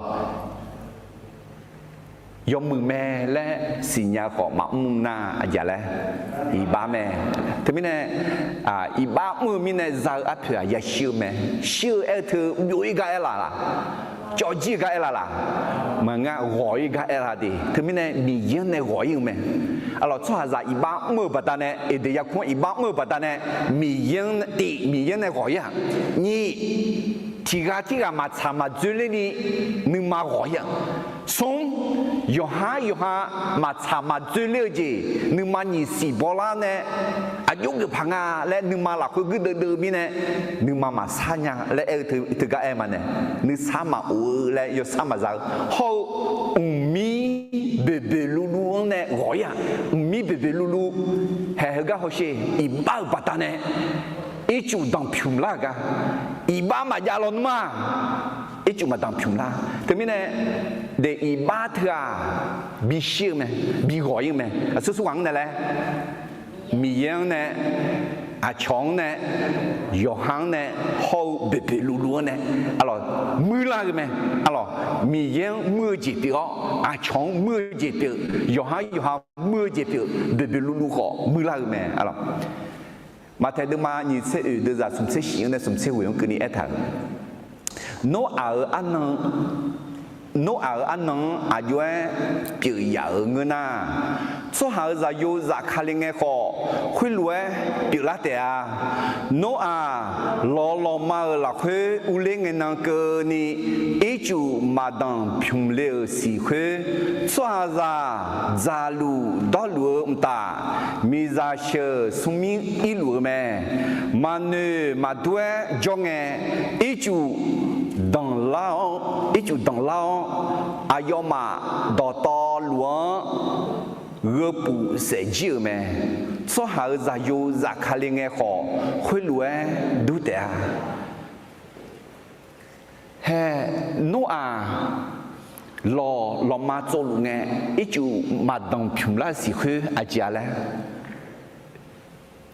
ยมมือแม่และสิญญาขอมักมุ่งหน้าอย่าแล้วอีบ้าแม่ถึงมิเนี่ยอีบ้ามือมิเนี่ยจะอัดเถื่ออย่าชิวแม่ชิวเธออยู่อีกอะไรล่ะจอจีกอะไรล่ะมันง่ายหอยกอะไรดีถึงมิเนี่ยมีเยเนี่ยหอยอยู่แม่alors cho ra iba mơ bát này, để ya quan iba mơ bát này, mi yên này gọi à, ni thì cái mà chăm mà chơi lên đi, nhưng mà gọi à, xong, yo ha mà chăm mà chơi lên gì, nhưng mà ni si bỏ la này, dùng cái phăng à, lại nhưng mà là cái đờ mi này, nhưng mà sa nha, lại từ cái em này, nhưng sa mà lại yo sa mà ra, hậu mi bebe lulu này gọi à mi bebe lulu hay cái họ sẽ iba bát này ít chút đằng phim la cả iba mà gia lon mà ít chút mà đằng phim la thế mình này để iba thưa bị siêu mà bị gọi mà số số quăng này là mi yang này chong này yohang này hậu bebe lulu này alors mưa la cái mà alors mi yang mưa chỉ tiêu chong mưa chỉ tiêu yohang mưa chỉ tiêu bebe lulu họ mưa la cái mà alors mà thấy được mà nhìn sẽ đưa ra sum sẽ xỉu này sum sẽ hủy cái này thằng nó ở anh nó yêu biểu giờ người na số họ ra yêu ra khai lên nghe họ khuyên lúa biểu lá tè nó lo mà là khuyên u lên nghe năng cơ ni ít chú mà đằng phim leo xì khuyên số họ ra lù đó lúa ta mi ra chờ sung mi ít lúa mẹ mà nơi mà đuôi cho nghe ít chú đằng lao ít chút đằng lao ayo mà đỏ to lúa gỡ bù sẽ chịu mẹ số họ ra yêu ra khai lên nghe họ khuyên lúa đủ tệ hè nó lo mà做路nghe ít chút mà đằng phim lá xì khuyên chia lại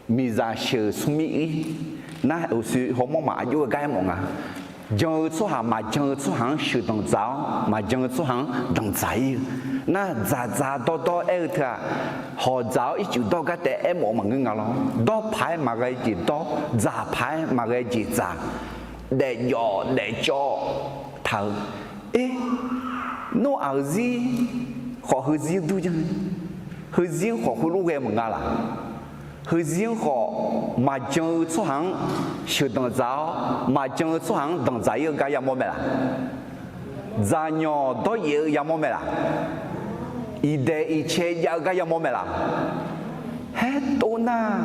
mi ra chờ sung mi na ở sự họ mong mà yêu cái mong giờ số hàng mà giờ số hàng sử dụng giáo mà giờ số hàng đồng giải na giá to ấy thì họ giáo ít chút đó cái để em mà ngưng ngào đó phải mà cái gì đó giá phải mà cái gì giá để cho thằng ê nó ở gì họ hơi gì đâu chứ hơi gì họ hơi lúc em mà ngào là hơi riêng họ mà chẳng số hàng sử dụng giáo mà chẳng số hàng đồng giải cái gì mà giá nhỏ đó gì mà ý chế cái gì mà hết tôi na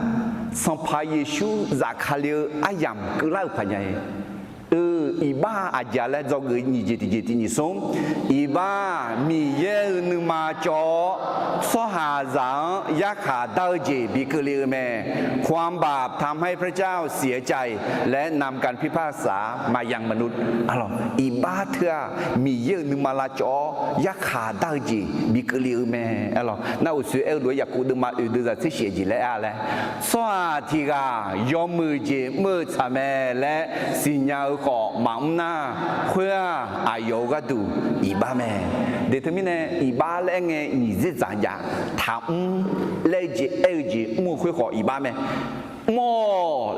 sang phải Giêsu giá khai liêu ai làm cứ lại phải nhảy iba aja lah jogi ni jeti ni som iba mi ye nu ma cho สหาสังยักขาเต้าจีบิกลีแม่ความบาปทำให้พระเจ้าเสียใจและนำการพิพากษามายังมนุษย์อะไรอีบ้าเถอะมีเยอะนึงมาลาจอยักขาเต้าจีบิกลีแม่อะไรน่าอุศเอลด้วยอยากกูดึงมาอุดจะเสียจีและอะไรสวาทีกายอมมือจีมือทำแม่และสิญญาขอมังนาเพื่ออายุก็ดูอีบ้าแม่เดี๋ยวทำไมเนี่ยอีบ้าแล้วไงนี่จะจังยาทำเล่จีเอลจีมือคุยขออีบ้าแม่มอ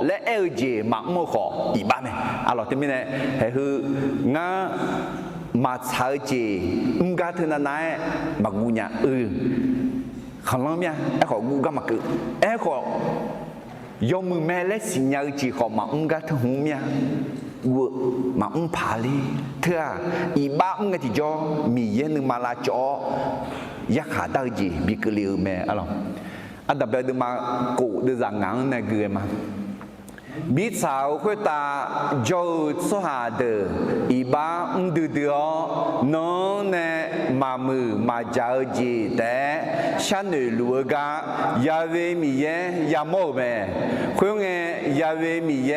และเอลจีมังมือขออีบ้าแม่อะไรทำไมเนี่ยให้คืองามาใช้จีกาเท่านั้นมากูเนี่ยข้างล่างเนี่ยไอ้ขอกูก็มาเกิดไอ้ขอยอมมือแม่และสิญญาจีขอมาก็ทั้งหูเนี่ยวัวมาพาลีเถอะอีบ้าไงที่จอมีเย็นนึงมาลาจอยักขาตาจีบิกลีแม่อะไรอันดับแรกมากูเดือดงานในเกลือมามิสาวคุยตาโจสหาเดอีบ้าดูเดียวน้องเนี่ยมามือมาเจ้าจีแต่ฉันเนี่ยรู้กายาเวมีเยยาโมเมคุยเงยาเวมีเย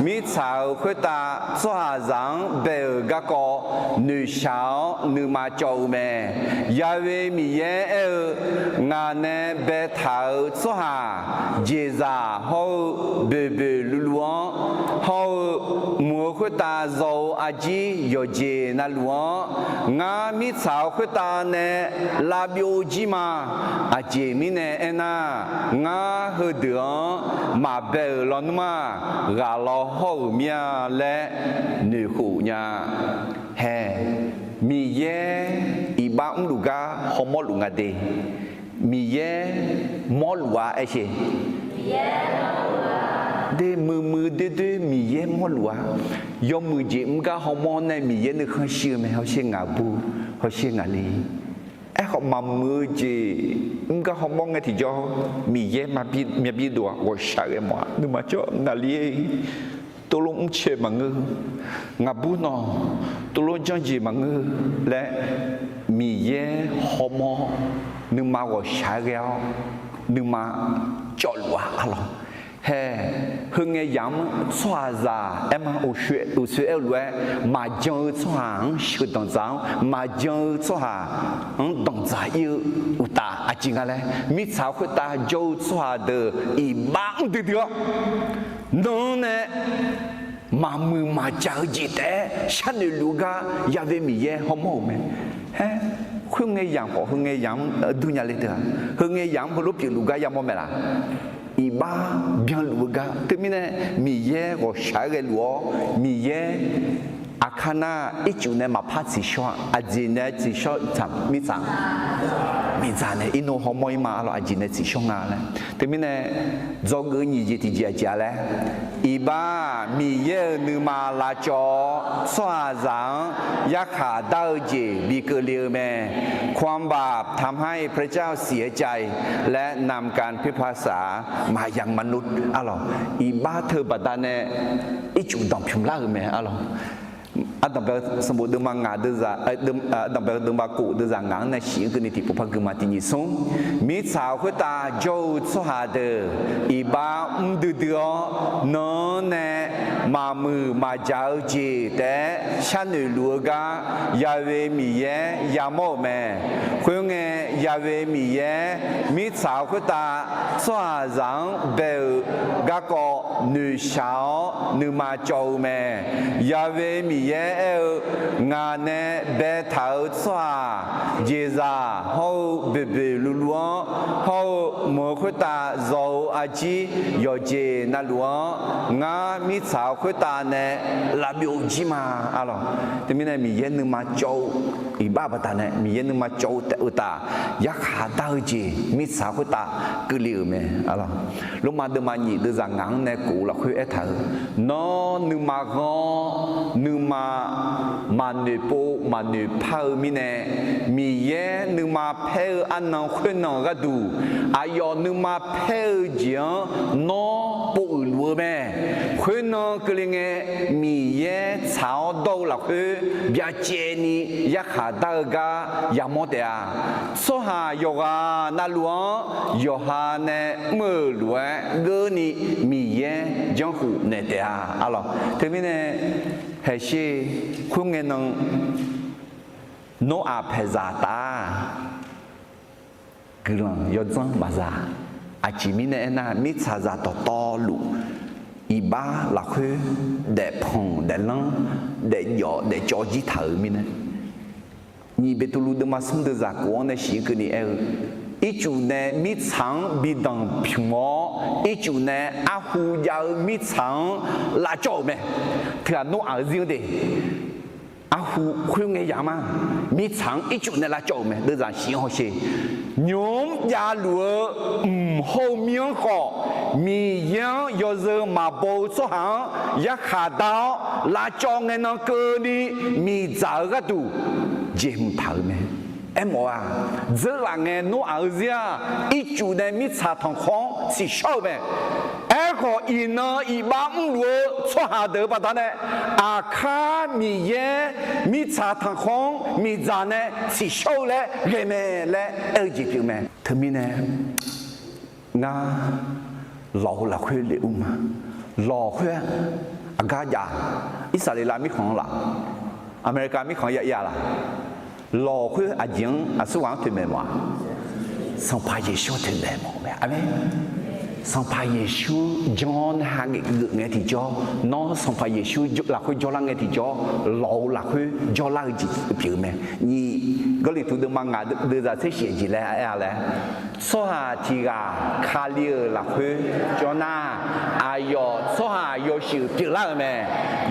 มิสาวคุยตาสหาจังเบลกะก็女小女มาเจ้าเมยาเวมีเยงานเนี่ยเบทาวสหาเจซาฮูเบเบลูลวงเขามัวคุตาโจอาจีโยเจนัลวงงามิสาวคุตาเนลาบิโอจิมาอาเจมิเนเอน่างาฮเดือมาเบลอนมากาลอฮูเมียและนิคูญาเฮมีเยอีบ้าลูกาฮอมอลุงาเดมีเยมอลวาเอเชเดมือเดมีเย่มอลัวยอมมือจีมก็ฮอร์โมนในมีเย่นึกเขาเชื่อไหมเขาเชื่องาบูเขาเชื่องาลีไอ้เขามามือจีมก็ฮอร์โมนไงที่จอมีเย่มาบีดัวว่าใช่ไหมนึกมาจอนาลีตัวลงเชื่อมังงาบูนอตัวลงจังจีมังและมีเย่ฮอร์โมนนึกมาว่าใช่แล้วนึกมาจอลวะอะไรเฮ้ฮึงเงยามสวาซาเอ็มอุษเอลเวมาจังสวางชุดต่างจังมาจังสวาต่างใจอุตาอาจิงอะไรมิสาวคุตาโจสวาเดอีบังเดียวน้องเนี่ยมามือมาจ้าจีแต่ฉันเนี่ยรู้กายาเวมีเย่ฮอมโมเมเฮ้ฮึงเงยามพอฮึงเงยามดุนยาเลเดอฮึงเงยามพอรู้ผิวรู้กายามโมเมล่ะอีบ้าbien le gars terminé mi hier au charé lois mi hier akana ichune ma phatsi shwa ajine chi shwa cham mi zane ino homoi ma alo ajine chi shwa ngale terminé zogu ni ji ti ja le iba mi ye nu ma la cho swa zang yakha dao ji bi ke liu me ความบาปทำให้พระเจ้าเสียใจและนำการพิพากษามายังมนุษย์อะไรอีบ้าเธอบัดนั้นเนี่ยอีจุดดำพิมพ์ล่าไหมอะไรอันดับสมบูรณ์ดึงมางาดึงจะอันดับดึงมากูดึงจะงานในสิ่งที่ปุพพกุมาตินิสงมีสาวคนตาโจสหาเดอีบ้าดูเดียวนอนเนมามือมาเจ้าจีแต่ฉันหนูรู้กายาเวมีเยยาโมแม่คุยเงยาเวมีเยมีสาวคนตาสวาจังเบลกะก็หนูสาวหนูมาเจ้าแม่ยาเวมีเยงานเนเบทาวสวาเจซาฮูเบเบลุลวงฮูโมคุตาโจอาจีโยเจนัลวงงามิสาวคุตาเนลาบิโอจิมาอะไรแต่ไม่ได้มีเย็นนึงมาโจอีบ้าบัตาเนมีเย็นนึงมาโจแต่อุตายักหาดาวจีมิสาวคุตากลือเมอะไรลงมาเดินมาหนีเดินจากงังเนกูละคุยเอถานอนึงมางอนึงมา mà nửa bộ mà nửa phao mi nè mi ye nửa mà phao ăn nong khuyên nong cái đủ ayo nửa mà phao giang nó bộ lúa mẹ khuyên nong cái nghe mi ye cháo đâu là khuyên bia chè ni ya khá đau ga ya mót à số hà yoga na lúa yoga nè mưa lúa gơ ni mi ye giang hủ nè à alo thế mi nè hay是空嘅能攞阿皮扎打，佢能有種巴扎，阿前面呢那米查扎到多路，一把落去得碰得冷得搖得腳趾頭面呢，你別都路得嘛送得扎過呢時佢你一就呢米長比當平毛，一就呢阿胡要米長辣椒咩？佢話攞阿椒的。阿胡會嘅樣嘛，米長一就呢辣椒咩？都係先學些，娘家路唔好面好，米樣有時嘛包做行，一下到辣椒嘅那個呢米雜個度，接唔頭咩？em à giờ là nghe nó ở ra ít chủ này mít xả thằng khoáng chỉ sau về em có in nó ít bám lúa cho hà đỡ bà ta này à khá mì ye mít xả thằng khoáng mì già này chỉ sau lẽ gây mẹ lẽ ở gì kiểu mẹ thưa mi nè nga lò là khuê liệu mà lò khuê à gà già Israel là mít khoáng là America mít khoáng dạ là lò khuya à giếng à số quán thuyền mềm mà xong phải Giêsu thuyền mềm mà amen xong phải Giêsu John hai cái nghe thì cho nó xong phải Giêsu là khuya cho là nghe thì cho lò là khuya cho là gì kiểu mẹ nhị cái lịch thủ đương mang ngài đưa ra thế chuyện gì lẽ số hà thì gà khá liêu là khuya cho na ayo số hà yo sự kiểu là mẹ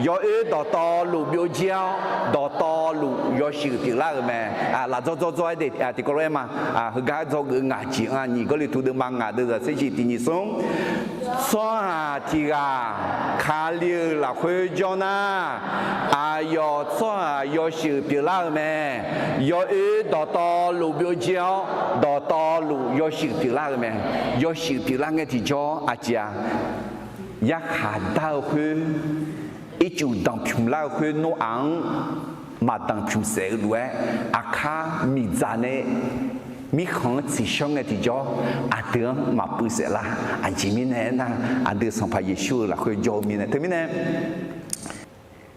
yo ế đỏ to lù biểu gieo đỏ to lù yo sự kiểu là mẹ à là do để à thì có em mà à gà do người ngã chỉ à nhị cái lịch thủ đương mang ngài đưa ra thế chuyện thì nhị sống số hà thì gà khá liêu là khuya cho na ayo số hà yo sự kiểu là mẹ yo ế đỏ to lù biểu gieo đỏ to lù yo sự kiểu là mẹ yo sự kiểu là nghe thì cho à chị à ya khá đau khuyên ít chủ động phim lao khuyên nó ăn mà đang phim sẽ đuổi à khá mi già này mi không chỉ xong nghe thì cho à tưởng mà bự sẽ là anh chị mình này na anh được xong phải Giêsu là khuyên cho mình này thế mình này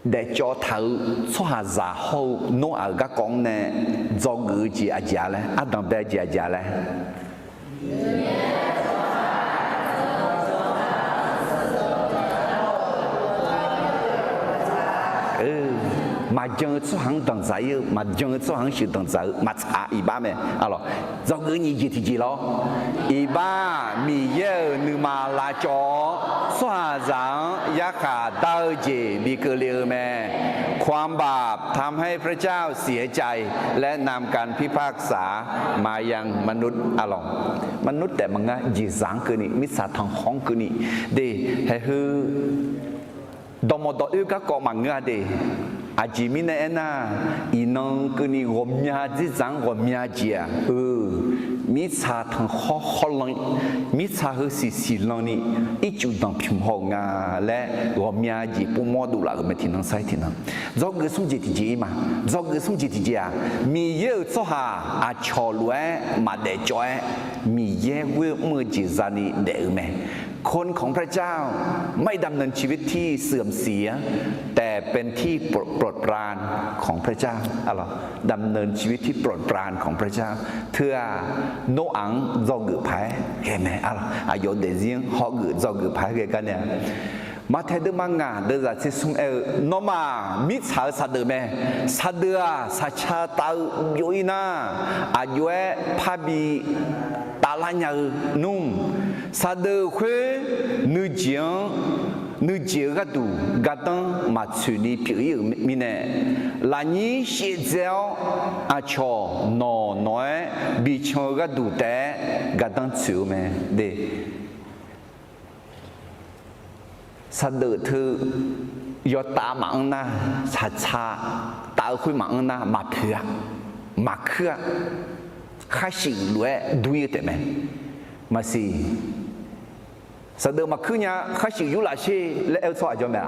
để cho thấu cho hà giả hậu nó ở các con này do người gì à già này à đồng bé gì à già này mà dân số hàng đồng giải mà dân số hàng sự đồng giải mà trả ý ba mẹ alors do người như gì thì gì lo ý ba mi ye nữ mà là cho số hàng rằng giá cả đau gì bị cơ liều mẹ ความบาปทำให้พระเจ้าเสียใจและนำการพิพากษามายังมนุษย์อลองมนุษย์แต่มันก็ยีสังคือนี่มิสาทางของคือนี่ดีให้คือดมดอื้อก็เกาะมันเงาดีอาจีมินเอ็น่าอีน้องคือนี่รวมยาจีสังรวมยาเจียมิสาทางข้อข้อลังมิสาคือสิลังนี่อีจุดดังพิมพ์หงาและรวมยาจีปุ่มมอดูละก็ไม่ทิ้งนั่งใส่ทิ้งนั่งจอกเกสุ่มจีที่จีมาจอกเกสุ่มจีที่จีอ่ะมีเยอะซ้อหาอาชอลเวมาเดจอยมีเยอะเวมือจีซานีเดอแม่คนของพระเจ้าไม่ดำเนินชีวิตที่เสื่อมเสียแต่เป็นที่โปรดปรานของพระเจ้าอะไรดำเนินชีวิตที่โปรดปรานของพระเจ้าเพื่อโนอังdo ngự phái nghe mẹอะไรอายุเดียร์họ ngự do ngự phái cáiกันเนี่ยมาเทดึมังงาเดือดที่สุงโนมามิชาสัตว์แม่สัตว์สัชาตาอยู่อีน่าอายุพาบีตาลาญานุ่มสัตว์คุยนึกเจียก็ดูกัดตั้งมาชุนีผิวมีเน่ลานี้เสียเจ้าอาชอนอน้อยบิชงก็ดูแต่กัดตั้งชิวแม่เดสัตว์เธอ ยอตามังนะชาตาคุยมังนะมาเพื่อข้าสิ่งล้วนดูยแต่แม่มาสิแสดงมาคือเนี่ยข้าสิ่งอยู่ละชีและเอลซ่าจะแม่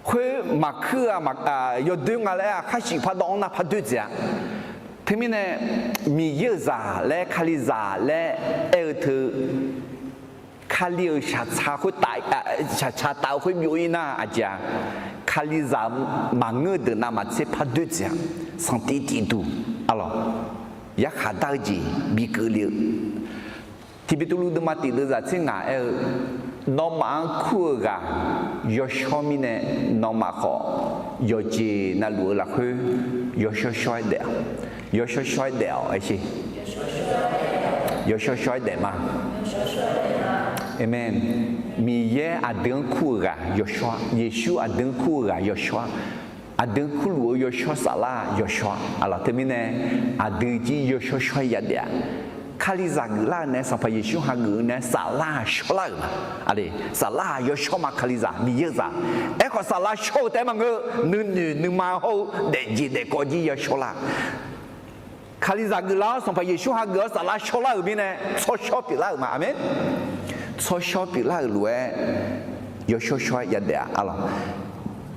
คุยมาคือยอดึงอะไรข้าสิ่งพัดดองนะพัดดูจ้ะที่มีเนี่ยมีเยอะจ้าและคาลิจ้าและเอลเธอคาลิชาชาคุยตายชาตาคุยมีอยู่นะอาจารย์คาลิจ้ามาเงือเดินน้ำมาเจ็บพัดดูจ้ะสังติติดูอะไรอยากหาได้จีมีเกลียวที่เป็นตัวลูกมาติดเลยจ้ะเช่นไงน้องมาคู่กันยอชอมิเนี่ยน้องมาขอยอจีนั่นรู้ละคือยอช่วยเดียวยอช่วยเดียวไอ้สิยอช่วยเดียวมาเอเมนมีเยอดึงคู่กันยอช่วยเยซูอดึงคู่กันยอช่วยอดึงคู่รู้ยอช่วยสาระยอช่วยอะไรที่มีเนี่ยอดึงจียอช่วยยัดเดียคาลิซากุลาเนี่ยสัมภาระชูหากุเนี่ยสาระชอบเลยอะไรสาระยอชอบมาคาลิซามีเยอะจ้ะเอ้ก็สาระชอบแต่มันก็นึกมาหูเด็กจีเด็กก็จียอชอบละคาลิซากุลาสัมภาระชูหากุสาระชอบเลยมีเนี่ยชอบปีละมาอเมนชอบปีละรู้ยอช่วยยัดเดียอะไร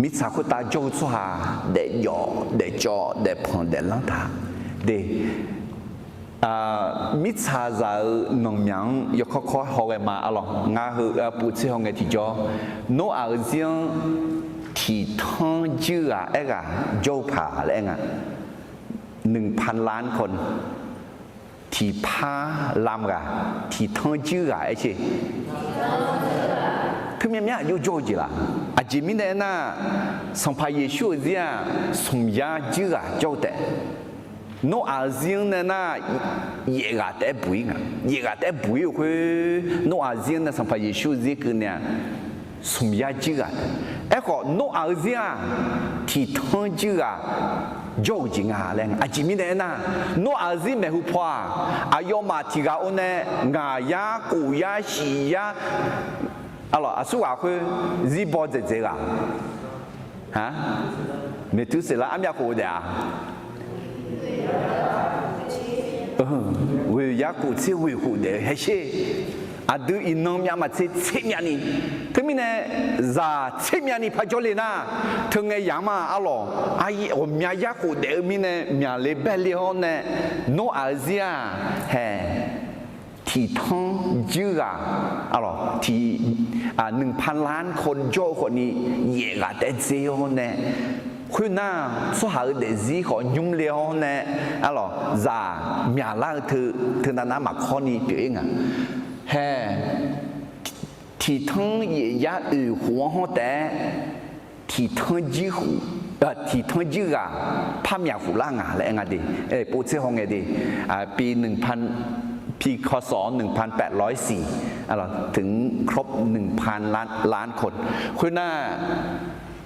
มิตรสาวตาโจ้ชัวเด็กยอเด็กจ่อเด็กพงเด็กลังทาเด็กมิชาจะนงยังยกข้อหอยมาอะไรงาคือปุถุชนที่จ่อโนอาเซียนที่ทั้งจื่อเอ็กอะโจผาอะไรเงี้ย1,000 ล้านคนที่พาลำกันที่ทั้งจื่อไอ้ชิคือมีอะไรอยู่โจจีละอาจจะมีเนี่ยนะสัมภาระชูเสียสมยาจื่อโจแต่โนอาเซียนเนี่ยนะเยกาแต่บุยคือโนอาเซียนเนี่ยสัมภาระชูเสียคือเนี่ยสมยาจื่อเอ้ก็โนอาเซียนที่ทั้งจื่อโจจิงอะไรอาจจะมีเนี่ยนะโนอาเซียนไม่หุบว่าอายมาที่เราเนี่ยงายากูยาชียาอะไรสุขคือรีบอเจละฮะไม่ทุสิละอันยังกูเดีย为呀古车维护的还是啊都一弄呀嘛车面呢，他们呢在车面呢拍照嘞呐，他们呀嘛阿罗阿姨我们呀古的们呢面里白里好呢，弄儿子呀嘿。ที่ท้องจื้ออะไรที่1,000 ล้านคนโจคนนี้เยอะแต่เจียวเนี่ยคุณน่าสุหาเดซีขอยุ่งเลี้ยวเนี่ยอะไรจ่าเมียล่าเธอนั่นมาข้อนี้เปล่าเฮ้ที่ท้องเยอะหัวหัวแต่ที่ท้องจื้อที่ท้องจื้อพาเมียหูล่างอะไรเงี้ยดิปูเชื่อห้องไงดิปีปีคศ1804อะไรถึงครบ1,000 ล้านคนคุณน่า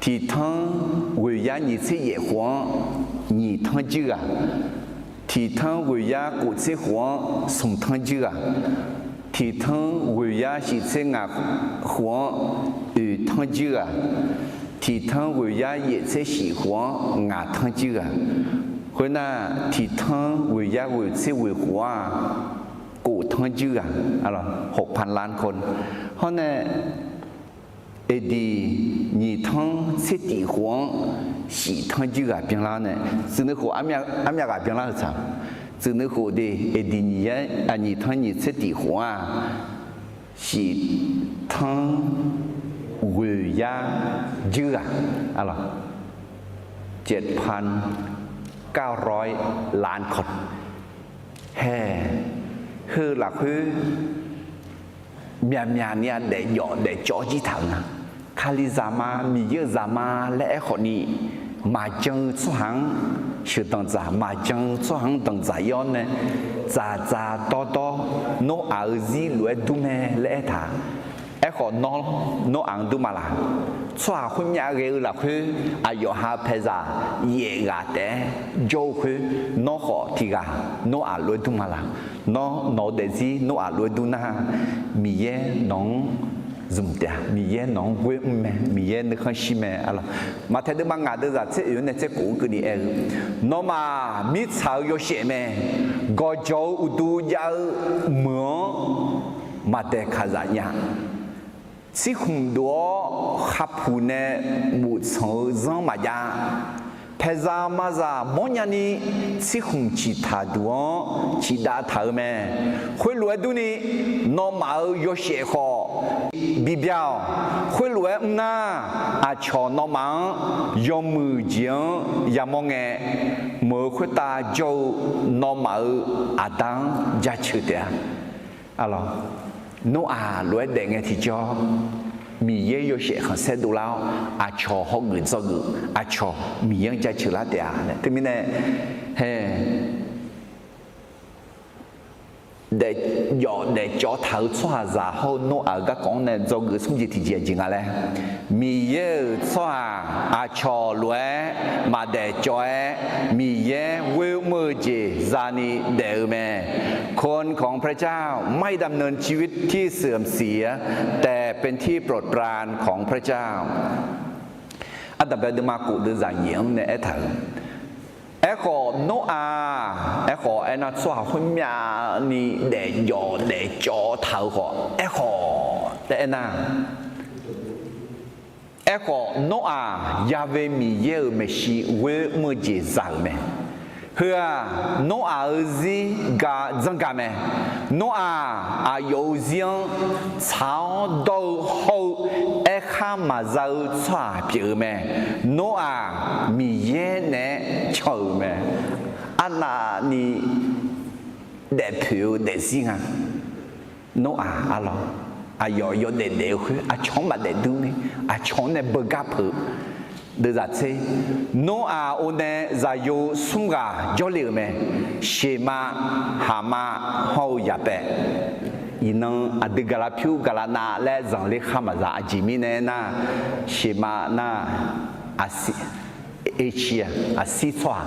ที่ทั้งวิญญาณยิ่งเสียหัวยิ่งทั้งจื้อที่ทั้งวิญญาณกูเสียหัวสมทั้งจื้อที่ทั้งวิญญาณยิ่งเสียหัวทั้งจื้อที่ทั้งวิญญาณยิ่งเสียหัวงาทั้งจื้อคุณน่าที่ทั้งวิญญาณยิ่งเสียหัวกูทั้งจื้ออะไร6,000 ล้านคนเพราะเนี่ยเอดีนี่ทั้งเสียดีหัวสีทั้งจื้อเพียงแล้วเนี่ยซึ่งในหัวอันยากเพียงแล้วจ้ะซึ่งในหัวเดเอดีนี่ทั้งนี่เสียดีหัวสีทั้งวิญญาณจื้ออะไร7,900 ล้านคนเฮ้คือหลักคือเมียเนี่ยเด็กหยอดเด็กจ่อจีถังคาลิซามามีเยอะซามาและคนนี้มาจังสุหังชื่อตั้งจ่ามาจังสุหังตั้งจ่าย้อนเนี่ยจ่าต่อโนอาซีรวยดูแม่และท่าคนโนอังดูมาละชัวคุณยาเรือหลักคืออายุหาเพซาเยกาแต่โจคือโนขอที่กาโนอาลวยดูมาละโนเดซีโนอาลวยดูนะมีเย่น้อง dùng tiền mi ye nong quê mẹ mi ye nước khăn xí mẹ alo mà thấy được bằng ngã được ra chế yếu này chế cũ cái này nó mà mi sao yo xe mẹ gọi cháu u ya mưa mà để khá giả nhá chỉ không đó khắp phụ nè một số dân mà ya bây giờ mà ra mỗi nhà ní chỉ không chỉ thà đó chỉ đã thà mẹ khối lúa đó ní nó mà yo xe khó bị béo khối lúa na cho nó mà yo mưa giếng ya mong nghe mưa khối ta cho nó mà đang giá trị đấy alo nó lúa để nghe thì cho mi ye yo she khan se du lao cho ho người cho người cho mi yang giá trị là đấy này thế mình này he để cho thảo xoa ra hậu nó ở các con này do người sống gì thì gì gì ngà mi ye xoa cho lúa mà để cho mi ye will mơ gì ra ni để mẹคนของพระเจ้าไม่ดำเนินชีวิตที่เสื่อมเสียแต่เป็นที่โปรดปรานของพระเจ้าอันดับแรกเดมากุเดจ่ายเยี่ยมในเอถังก็โนอาก็ไอ้นั่นสวาคนมีนี่เดยอเดยจอเท้าก็ก็แต่นั่นก็โนอายาเวมีเยอะไม่ชีเวมือเจสังเมเพื่อโนอาซีกาจังกาเมโนอาโยเซียงชาวดาวหูข้ามาเจ้าชาเปียเมโนอามีเยเนชาวเมอันนั้นนี่เด็ดผิวเด็ดสิงะโนอาอะไรyoเด็ดเดียวคือช่องมาเด็ดดูนี่ช่องเนี่ยเบิกกับเดือดเช่โนอาโอเนจะอยู่สุ่งกาจอลิเมเชมาหามาเฮาอย่าเปอีนังอดีกาลผิวกาลนาและจังเล็กข้ามาจะจิมิเนน่าเชมาน่าอาศิเอเชียอาศิสวา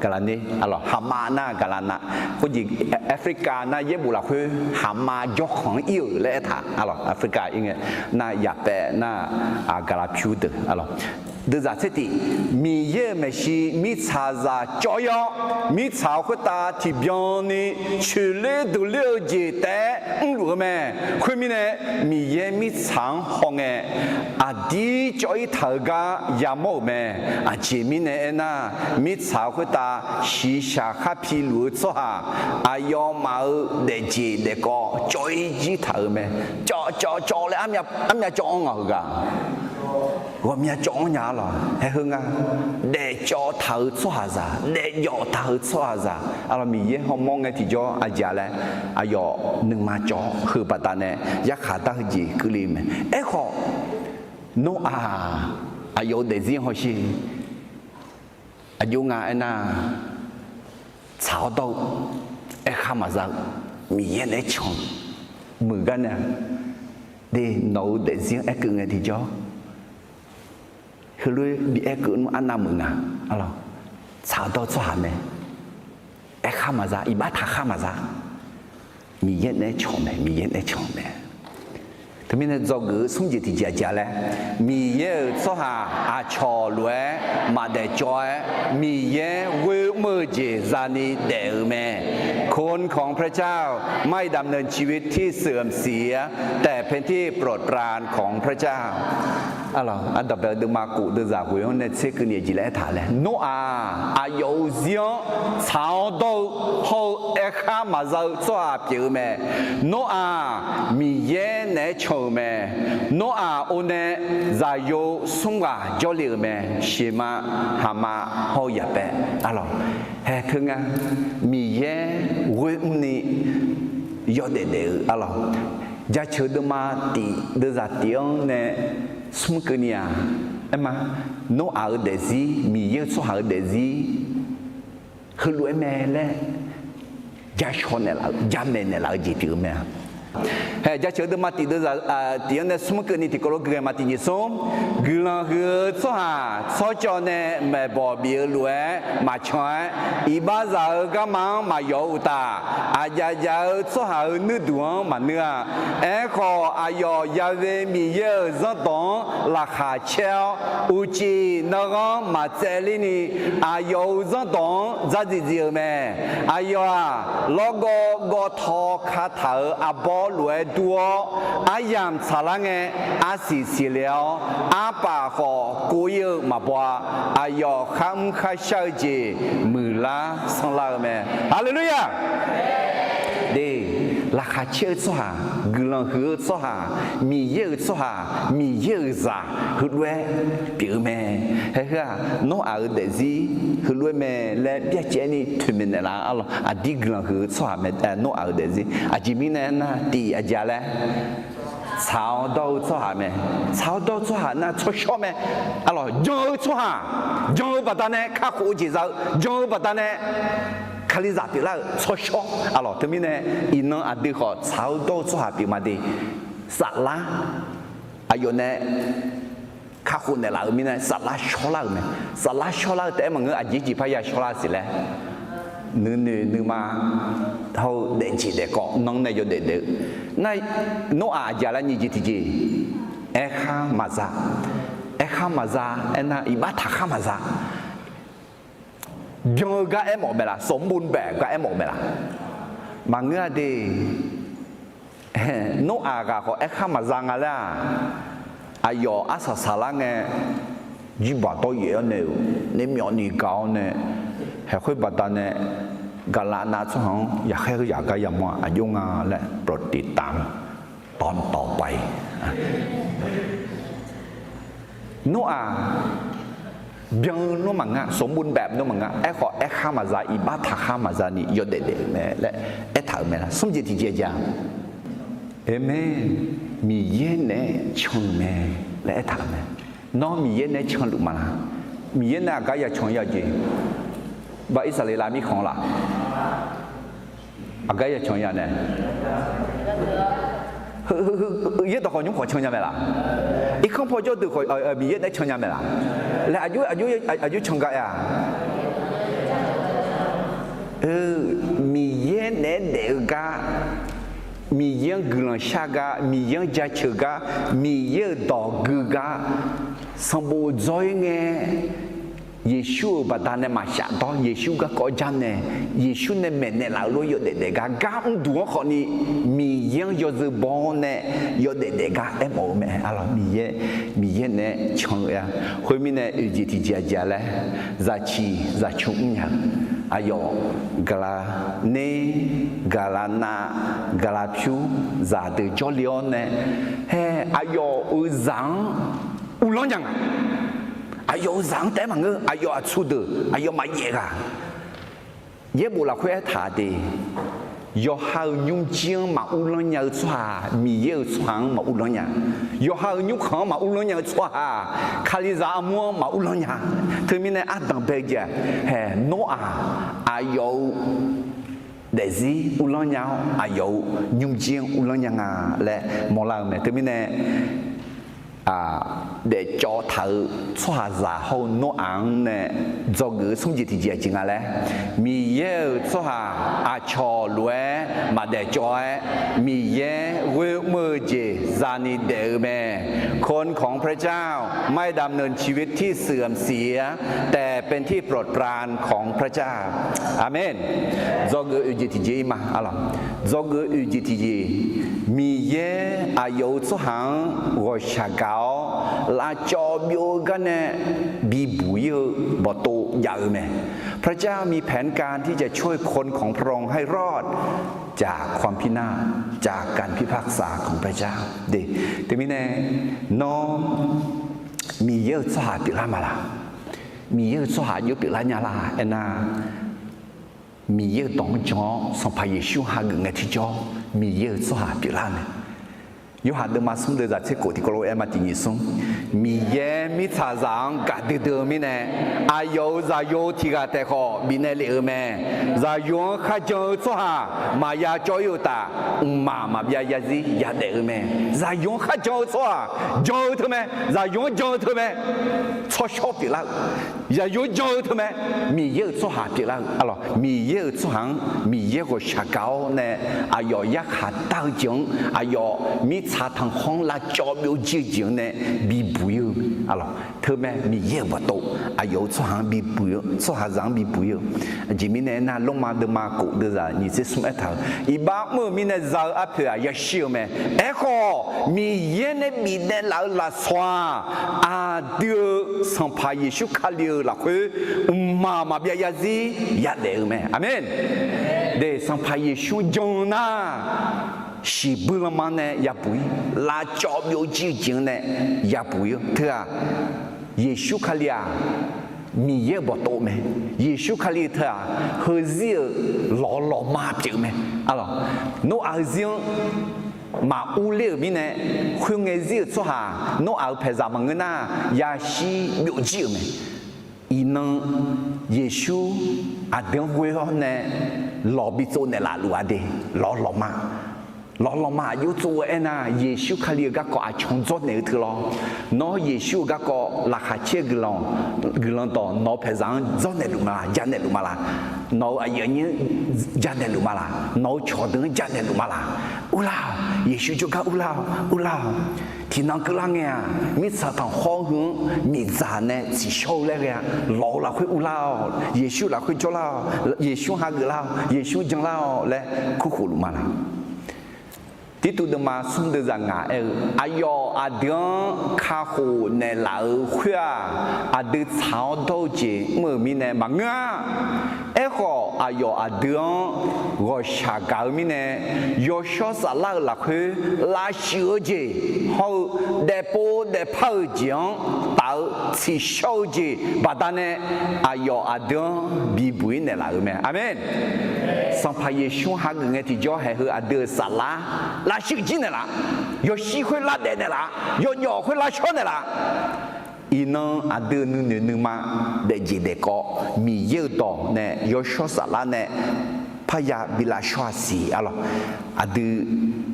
กาลนี้อะไรฮามาน่ากาลนาคนยิงแอฟริกาน่าเย็บบุหรี่คือฮามายกของอิวและท่าอะไรแอฟริกาอย่างเงี้ยน่าอย่าเปน่ากาลผิวเด้ออะไรเดือดเสติมีเยอะไม่ชีมีชาจาจอยมีชาวคนตาที่บยอนนี่ชื่อเล่ดูเลี้ยวจีแต่รู้ไหมคุณมีเนี่ยมีเยอะมีช้างห้องอดีจอยเถกายามโมไหมเจมิเนี่ยนะมีชาวคนตาชีชาข้าพิลุจ้าอยอมาเดจีเดก็จอยจีเถไหมจอเลยอันยจองเหรอกะว่ามีจองยาหรอเฮ้ยฮึงอ่ะเดจอเท้าชัวจ้าเดยอเท้าชัวจ้าอะไรมีเยอะเขามองไงที่จออาจารย์เลยอายอหนึ่งมาจอคือปัตตานียักษ์ขาตาจีกลีมขอโนอายอเดซิฮอชีอายุงาไอ้น่าชาวโตข้ามาจากมีเยอะในช่องมือกันเนี่ยเดโนเดซิกึ่งไงที่จอคือเลยบีเกินอันนั้นมึงอะไรชาวโตชาวเนี่ยข้ามาจากอีบ้าท่าข้ามาจากมีเย็นในช่องเนี่ยมีเย็นในช่องเนี่ยทำไมเนี่ยจอกือสุ่มจิตใจเลยมีเย็นชอบชอลวยมาเดจอยมีเย็นเวมือเจจานีเดอแม่คนของพระเจ้าไม่ดำเนินชีวิตที่เสื่อมเสียแต่เป็นที่โปรดปรานของพระเจ้าalors anh đọc được ma cụ được giả của ông này sẽ cứ nhiều gì lẽ thả lẽ nó yêu riêng chào đâu hậu ekha mà giờ cho biểu mẹ nó mi ye nè chầu mẹ nó ông này giả yêu sung cho liều mẹ shima hama hậu ya bè alors hè thương mi ye quên ni yo để alors giá chờ được ma thì được giả tiếng nè sum kenia mà nó ở để gì mi yêu số ở để gìคือรู้ไหมเลยจะชนเนี่ยเราจะไม่เนี่ยเราจีบอยู่ไหม嘿，这晓得嘛？地头是地上呢，什么个你地高头个嘛？地你松，个人个做下，草脚呢，买包别路嘛穿，一把肉个忙嘛有的，家做下你多嘛呢？哎个要为米有热动，拉下桥，有几那个嘛在里呢？有热动，咋子有咩？那个我头卡头包路多，养查啦个是了，把和古有嘛包，看小姐没啦上啦个咩？哈利路亚！对，拉下车做下，个人喝做下，米油做下，米油啥，喝来表咩？嘿个，侬儿子是喝来咩？来别见你出面的啦，第个人喝做下咩？侬儿子是前面呢那第一家嘞。炒刀做下咩？炒刀做下那出烧咩？肉做下，肉不但呢，看火节奏，肉不但呢。看你咋的了，出烧，对面呢，一弄对好炒刀做下别嘛的，沙拉，呢，看火呢啦，面呢沙拉烧啦咩？沙拉烧啦，但么个几排也烧啦是嘞。你嘛，后电器的搞，弄那就得，那弄家了你就提起，哈马扎，那一把他哈马扎，用个没没啦，สมบูรณ์แบบ个没没啦，忙个的，弄个和哈马扎个啦，啥个，一把刀也呢，你苗你高呢。还会把它呢，กาลานาช่วงอยากให้เขาอยากกันว่าอายุงาและโปรดติดตามตอนต่อไปโนอายังโนมังะสมบูรณ์แบบโนมังะขอข้ามาซาอีบ้าทักข้ามาซานี่ยอดเด็ดแม่และถามแม่ละสมจิตที่เจียจางแม่มีเย็นแน่ชงแม่และถามแม่น้องมีเย็นแน่ชงหรือมามีเย็นแน่ก็อยากชงอยากจีบอิสราเอลมีของล่ะอาก็จะชงยังไงเยอะต่อคนยุ่งขอชงยังไงล่ะอีกคนพอจะดูคนมีเยอะได้ชงยังไงล่ะและอายุชงกันอ่ะมีเยอะเนเด็กกะมีเยอะกุลชากะมีเยอะจัดเชกะมีเยอะดอกกุกะสมบูรณ์ใจไง耶稣把他呢嘛想到耶稣个国家呢，耶稣呢面呢老路有的个，咁多可你米样有是包呢，有的个冇咩，米样呢长呀，后面呢有几天家嘞，在穷呀，กาลาเนกาลานา กาลาพิว在的交流呢，有人有老人。有人在嘛个，出的，买嘢噶，也冇啦会他的，有好用钱嘛有人要穿，米有穿嘛有人呀，有好用康嘛有人要穿，卡里扎么嘛有人呀，对面呢当白嘅，诺有。但是有人呀，有用钱有人呀嘞，冇啦咩，对面呢。để cho thợ xóa giả hậu nô án nè do ngữ xong gì thì gì chứ ngà lẽ mì yêu xóa cho lúa mà để cho mì yêu mơ gì ra ni để mẹคนของพระเจ้าไม่ดำเนินชีวิตที่เสื่อมเสียแต่เป็นที่โปรดปรานของพระเจ้าอาเมน do ngữอุจิติจีมาอะไร do ngữอุจิติจีมีอายุสุหังวชากาลาจอมโยกันเนี่ยบีบุยบโตยาวแม่พระเจ้ามีแผนการที่จะช่วยคนของพระองค์ให้รอดจากความพินาศจากการพิพากษาของพระเจ้าเด็กแต่มีแน่น้องมีเยอะสหปิลามาละมีเยอะสหยุปิลาญาลาเอ็นามีเยอะต้องจ้อสัมภาระชูหาเงินที่จ้อมีเยอะสหปิลาเนี่ย有下的嘛，送的在这个地方哎嘛，第二送，米耶米茶上嘎的得米呢，啊有在有提个带好米呢里面，在用还就做哈，嘛呀就有的，嘛别也是也得面，在用还就做啊，就他们，在用就他们，错小别了，也有就他们，米耶做下别了，啊咯，米耶做行，米耶个下高呢，啊要一下到景，啊要米。茶汤红辣椒苗结晶呢，米不有啊咯，特别米也不多，啊有做行米不有，做下上米不有，前面呢那龙马的马狗的人，你这什么头？一把我们呢绕阿婆啊也笑咩？哎好，米也呢米呢老拉酸啊丢上怕耶稣卡流了去，妈别也是也得咩？阿门。对，上怕耶稣中呐。是不了嘛呢？也不会，辣椒苗结晶呢也不会，对啊。耶稣卡里啊，米也不多咩？耶稣卡里他啊，和热老麻表咩？啊咯，侬阿先嘛无聊咪呢？会爱热做下，侬阿拍啥么个呐？也是苗结咩？伊能耶稣阿点会好呢？老比做呢拉路阿的老嘛。老嘛有做哎呐，耶稣卡里个个阿穷做那头咯，那耶稣个个拉下切个咯，到那拍上做那路嘛，加那路嘛啦，那啊人加那路嘛啦，那桥灯加那路嘛啦，乌啦，耶稣就讲乌啦，天堂个啷个呀？米茶汤好香，米茶呢是烧来个呀，老了会乌啦，耶稣啦会做啦，耶稣哈个啦，耶稣讲啦来苦苦路嘛啦。ที่ตัวเดิมมาสุ่มเดินงาอายออาเดียงข้าหูในหลาขวาอาเดือเช้าโตเจเมื่อมีในมังงะก็อายออาเดียงก็ชาเกามีในยอชอสลาหลักคือลาเชื่อเจเขาเดปเดพาจีงตาสิเชื่อเจบัดนั้นอายออาเดียงบีบุยในหลาไหมอาเมนสัมภาระช่วงหาเงินที่จ่อให้คืออาเดือสลา拉手机的啦，要喜欢拉带的啦，要鸟会拉枪的啦。伊能阿德能嘛，在这个米有多呢，要说啥啦呢？怕呀，比拉说死啊咯，阿德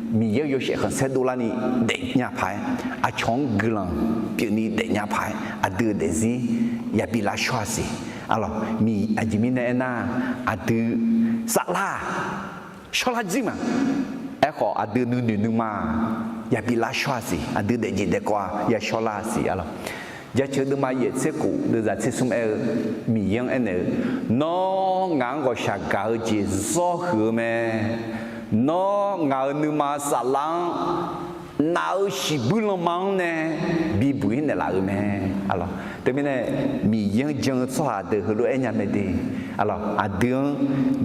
米有些很些多啦呢，得伢牌，阿穷个人，比你得伢牌，阿德得是也比拉说死啊咯，米阿这边呢那阿德啥啦，说啦子嘛。ก็อาดืนึงมาอย่าบิลาชวาสิอาดืเดจิเดกว่าอย่าชอลาสิอะไรอย่าเชื่อดูมาเยเสกูเดือดเสซุมมียังน้องงานก็ชักกาจีซอหือแม่น้องงานนึมาสลังน่าสิบุลมังเนี่ยบีบุยเนี่ยละแม่อะไรแต่ไม่เนี่ยมียังจังสวาเดือดรู้เอ็นยังไม่ดีอะไรอาดื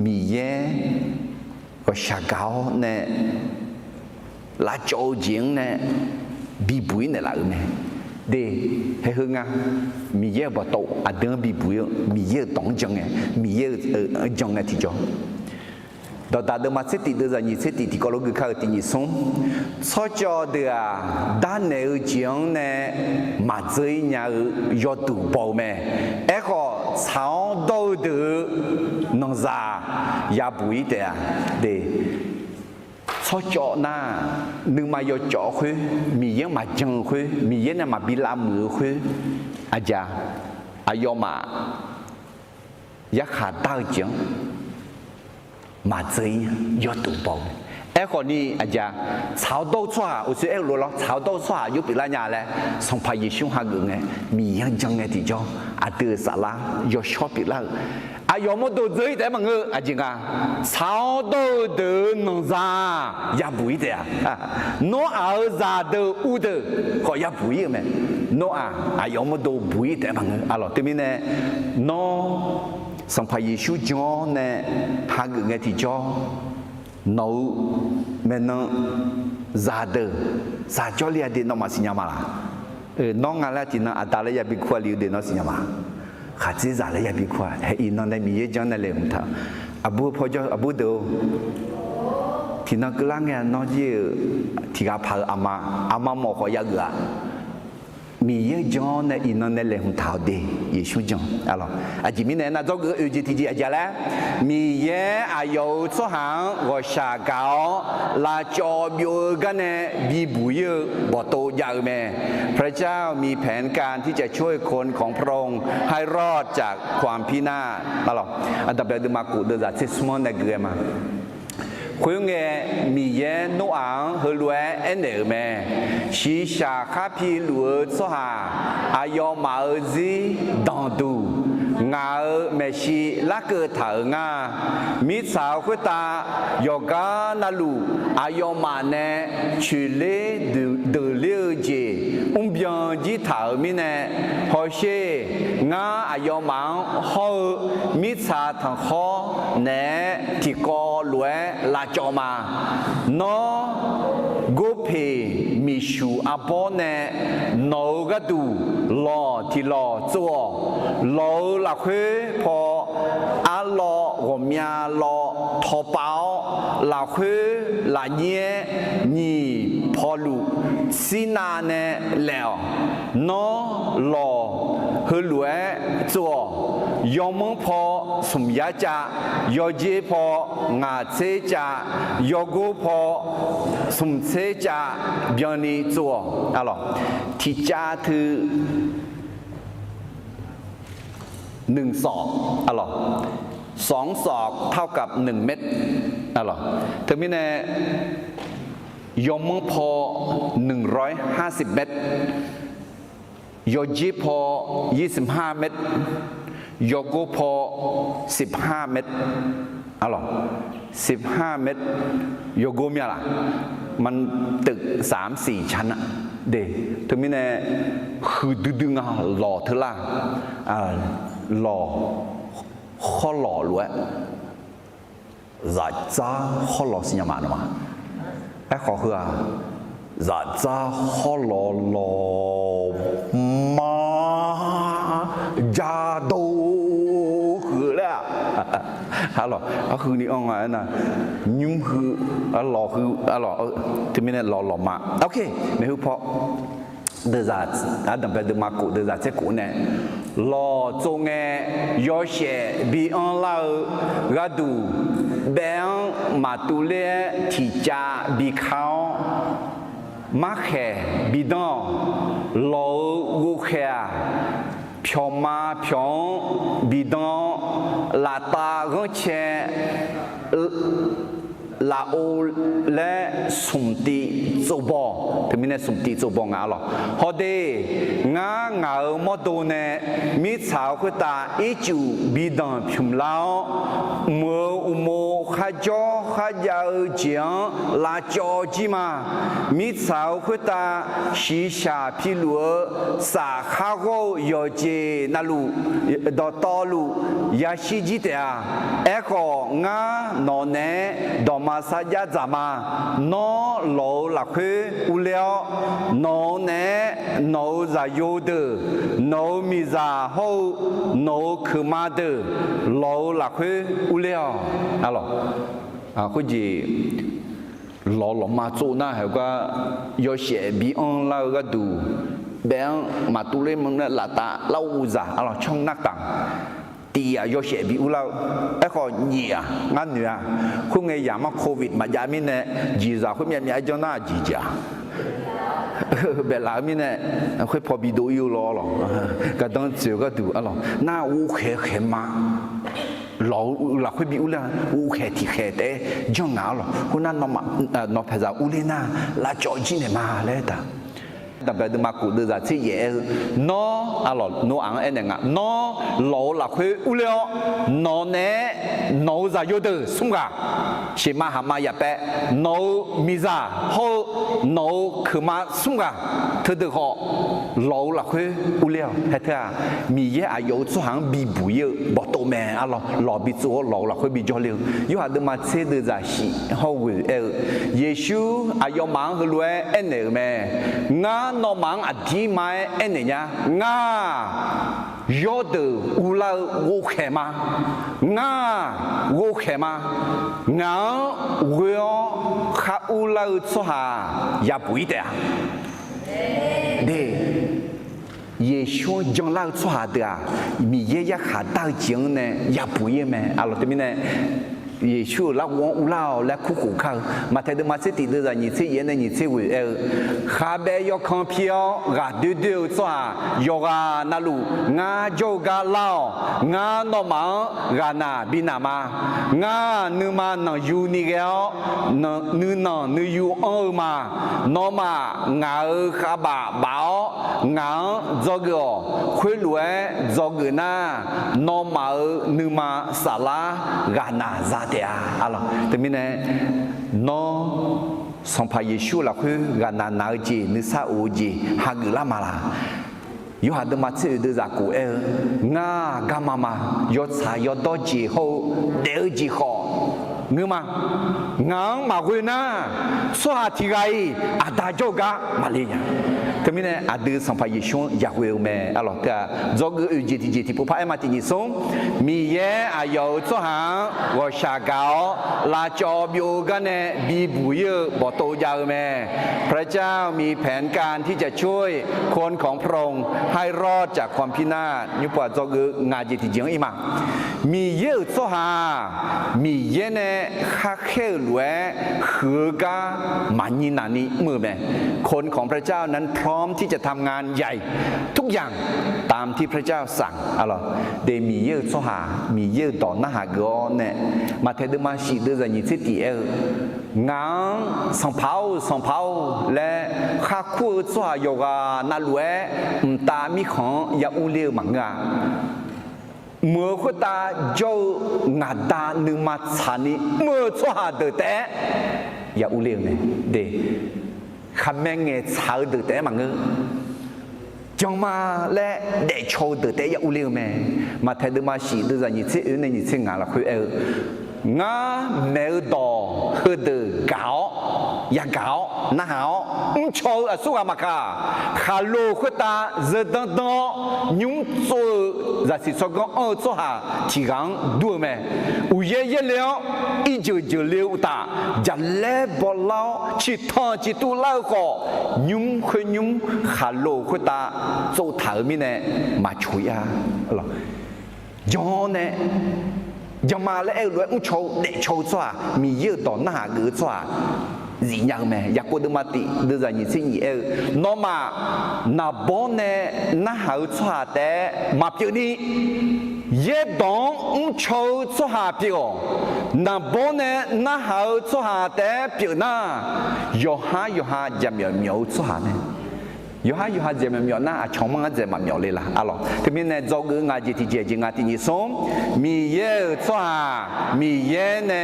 มียังก็ชักเกาเนี่ยลาโจจิงเนี่ยบีบุยเนี่ยละเนี่ยเดี๋ยวให้ฮึงอ่ะมีเยอะบ่โตอ่ะเดินบีบุยมีเยอะต้องจังเนี่ยมีเยอะจังเนี่ยที่จ่อดอตาเดิมมาเสติเดือดนี่เสติที่ก็รู้คือเขาที่นี่ส่งชอจ่อเดือด้านเนี่ยจังเนี่ยมาเจอเนี่ยยอดดูบ่แม่ก็ชาวโตเดือน้องซาอย่าบุยเดียเดี๋ยวชอจ่อหน้านึกมายอจ่อคุยมีเยอะมาจังคุยมีเยอะเนี่ยมาบิลามือคุยอาจารย์อายอมาอยากขาดตาจังมาเจอยอดตัวบอลคนนี้อาจารย์ชาวโตชัว我是รู้แล้วชาวโตชัวยุบปีละเนี่ยแหละสงพายช่วงหาเงินไงมียังจังไงที่จ่ออาเดือสาระยอชอบปีละอายอมตัวเจอแต่บางอาจารย์ชาวโตเดินนซาอย่าบุยเดียน้องเอาซาเดอูเดก็อย่าบุยไหมน้องอายอมตัวบุยแต่บางอะไรที่มีเนี่ยน้องสงพายช่วงจ่อเนี่ยหาเงินไงที่จ่อน้องแม่น้องซาเดซาจ่อเลียเดน้องมาสิญามาละน้องอะไรที่น้องอาตาเลยอย่าบิขวาลิวเดน้องสิญามาข้าจะจ่ายเลยอย่าบิขวาให้น้องได้มีเยอะจังนั่นเลยมั้งท่าอาบูพอจะอาบูเดอ ที่นั่นก็ล่างเงี้ยน้องที่ที่กับพาอามาหมอขอยาเกลือมีเยอะจังในอินนั่นเลยหุ่นเท้าดีเยชูจังอะไรอาจิมีเนี่ยน่าจะก็UGTGอาจจะแล้วมีเยอะอายุสหางว่าชาเกาลาจอบอยู่กันเนี่ยบีบุยบ่โตยาวแม่พระเจ้ามีแผนการที่จะช่วยคนของพระองค์ให้รอดจากความพินาศอะไรอันดับแรกดูมากูเดินจากซิสมอนในเกลือมาคุยงเงี้ยมีเยอะโนอังเฮลัวเอ็นเดอร์แม่ชีชาคาพิลัวสหาอายอมาซีดังดูงาเมชีลักเกถางามิสาวคุตายกานาลูอายอมาเนชุเลเดเลเจเบียนจีถามิเนฮอเชงาอายอมังฮอมิสาทังฮอเนทิกอลวยลาจอมาโนกูเพมิชูอาบอนเนโนกะดูลอที่ลอจัวลอละคุพออาลอวมยาลอทอเปาละคุละเนียนี่พอลูสินาเนแล้วโนลอเฮลัวจัวยอมงพอสมยาจายอเจพองาเซจายอกูพอสมเซจาเบียนีจัวอะไรที่จ้าถือ1 ศอกอะไร2 ศอกเท่ากับ1 เม็ดอะไรถึงมิเนยอมงพอ150 เม็ดยอจีพอ25 เม็ดยอกูพอ15 เม็ดอะไร15 เม็ดยอกูมีอะไรมันตึก3-4 ชั้นอะเดถึงมิเนคือดึงหล่อเธอล่ะหล่อข้อหล่อล้วนจ้าข้อหล่อสิยามาหนอมาไอ้ขอคือจ้าข้อหล่อมาจาดูคือแล้วฮัลโหลคือนี่อ่องอ่ะนะยุ่งคือหล่อคือหล่อที่ไม่ได้หล่อมาโอเคไม่รู้เพราะเดือดดับเบิลมากูเดือดเจ้ากูเนี่ยรอจงเงยอเชบีอันลากระดูแบงมาตุเลที่จะบีเขามาแค่บีดอนรอกูแค่เพียวมาเพียวบีดอนลาตาเงเชลาโอและสมติโจบอถึงมีเนี่ยสมติโจบองาหรอฮอดีงาโมโดเนมีสาวคุตาอีจูบีดังพิมลาวมัวอุโมขจอขยาเจียงลาจอจิมามีสาวคุตาชีชาพิลัวสาขาโกยอเจนาลูดอตอลูยาชิจิเตอาเอโกงานอนเนดอมาสัจจามาโนโลหลักคืออุเลวโนเนโนซาโยเดโนมิซาโฮโนคือมาเดโลหลักคืออุเลวอะไรคุณจีหล่อมาจูน่าเหรอก็ยอเสียบีอันเราก็ดูแบงมาตุเล่มึงเนี่ยละตาเล่าอุจาอะไรช่องนักต่างตีอ่ะยอเสียบีอุเราไอ้คนยี่อ่ะงั้นเนี่ยคุณไงอย่างมาโควิดมาจามิเนี่ยจีจ่าคุณมีอะไรจ้าหน้าจีจ่าเบลามิเนี่ยคุณพอบีดูอยู่รอหรอก็ต้องเจอก็ดูอะไรหน้าอู้เข็มมาเราคุยบิอุลาอูแค่ที่แค่แต่จังหวะหรอคุณนั่นนอภาษาอุเลน่าลาจอจีเนี่ยมาเลยตาดับเบิลมากูเดือดที่เย่นออะไรนออังเอ็นเองอ่ะนอเราละคุยอุเลนอเน่นอจะยูดูสุ่มกะชิมาหามายาเปนอมิซาโฮนอคือมาสุ่มกะเธอเดือดเราละคุยอุเลเฮ้ยเธอมีเยอะอายุสุหังบีบุยบอกตัวแม่อะไรหล่อบิจูเราละคุยบิจอเลี้ยอยู่หาเดือมาเสด็จจากสิเขาวิเยซูอายุมังคือรวยเอ็นเองแม่งานนอมังอธิมายเอ็นเนี่ยงา要得乌拉乌开吗？乌开吗？我要哈乌拉做下也不一定啊。对，也说将来做下的啊，米也也下到经呢也不一样啊，老对面呢。也许拉王乌拉拉苦苦看，马太的马车底的人，你这人呢，你这位下边要看票，丢抓，要啊那路，就老，那忙，那比那嘛，你嘛能有你个，你有二嘛，那嘛下包，这个回来这个呢，那嘛你嘛啥啦，那咋？alors temine no sampai Yesus la khu gana naji ni sa uji hagla mala yo hada matse de za ku nga gamama yo sa yo doji ho deji ho ngma ngang ma na swa tigai ada joga malinya temine ada sampai Yesus Yahweh me alors ta zog jeti pu pa mati ni som mi ye ayo cho ha wo sha gao la cho byu ga ne bi bu ye bo to ya me พระเจ้ามีแผนการที่จะช่วยคนของพระองค์ให้รอดจากความพินาศยุปจกงาจิติจิงอีมามีเยอะโซฮามีเยเนคาเคลเวคือกามันยินานิมือแม่คนของพระเจ้านั้นพร้อมที่จะทำงานใหญ่ทุกอย่างตามที่พระเจ้าสั่งอะไรเดมีเยอะโซฮามีเยอะต่อหน้าหากอเนี่ยมาเทดมาชีเดอร์ยิสิติงานสังเผาและข้าคู่ชัวยกนั่นแหละตามีของยาอุเลียมังงาเมื่อคนตาเจ้างาดาหนึ่งมาชานีเมื่อชัวเดือดแต่ยาอุเลียเนี่ยเดคำแม่งเงชาเดือดแต่มังเงจังมาและเดชโชเดือดแต่ยาอุเลียแม่มาเทดมาชีเดือดยิ่งเชื่อในยิ่งเชื่องานละคุยงาเมลดอคือเดือเก่าอย่าเก่าหน้าหาวโชว์สุขมากาคาโลคุตาเจดังดอยุ่งโซ่จะสิสกังโซ่หาที่กังดูไหมอุเย่เลี้ยวอีเจเลี้ยวตาจะเล่บอลเล่าชิทอนชิตุเล่าก็ยุ่งคือยุ่งคาโลคุตาโซ่ถามีเนี่ยมาช่วยอะไรย้อนเนี่ยยังมาแล้วเรื่องโชว์เด็กโชว์จ้ามีเยอะต่อหน้าเกือจ้าสิ่งอย่างแม่อยากกูดูมาติดูใจยิ่งสิ่งน้องมาหน้าบ้านเนี่ยหน้าหาจ้าแต่มาเพียงนี้เย็ดดองโชว์จ้าเพียงหน้าบ้านเนี่ยหน้าหาจ้าแต่เพียงน่ะย่อหาจะมีจ้าเนี่ย有哈这么苗那长毛这么苗来啦，啊咯，这边呢做个伢子的姐姐伢子你送，米耶抓米耶呢，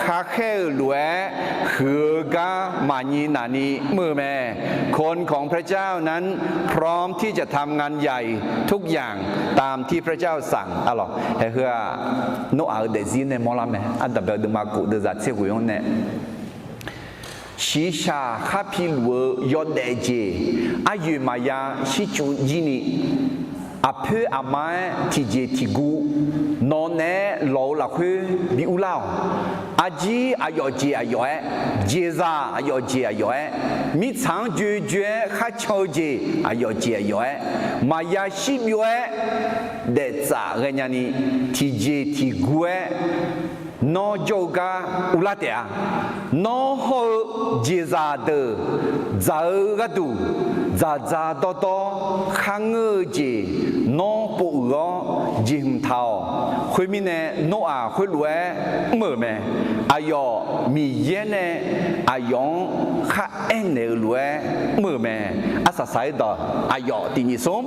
哈黑罗ฮือกามานีนานีมือแม่คนของพระเจ้านั้นพร้อมที่จะทำงานใหญ่ทุกอย่างตามที่พระเจ้าสั่งอ่ะหรอเฮ้ยโนอาเดซินเนี่ยมอลาแม่อันดับเดิมมากูเดจัดเสียกุยงเนี่ยชีชาข้าพิลวยอดเดเจอายุมายาชิจูจินีอาเพออามาทิเจทิกูนอนเนโลลักฮือบิอุลาวอาจีอายอเจอายอเจซาอายอเจอายอมิชังจูจูข้าชอเจอายอเจอายอมายาชิบิวเดซาเรญานีทิเจทิกูนอโจกาอุลาเตียนอโฮเจซาเดจากะดูจาโตโตขังเจนอปูรอจิมทาวคุยมีเนโนอาคุยรวยเมื่อแม่อายอมีเยเนอายองข้าเอ็นเนรวยเมื่อแม่อาศัยสายดออายอตินิสม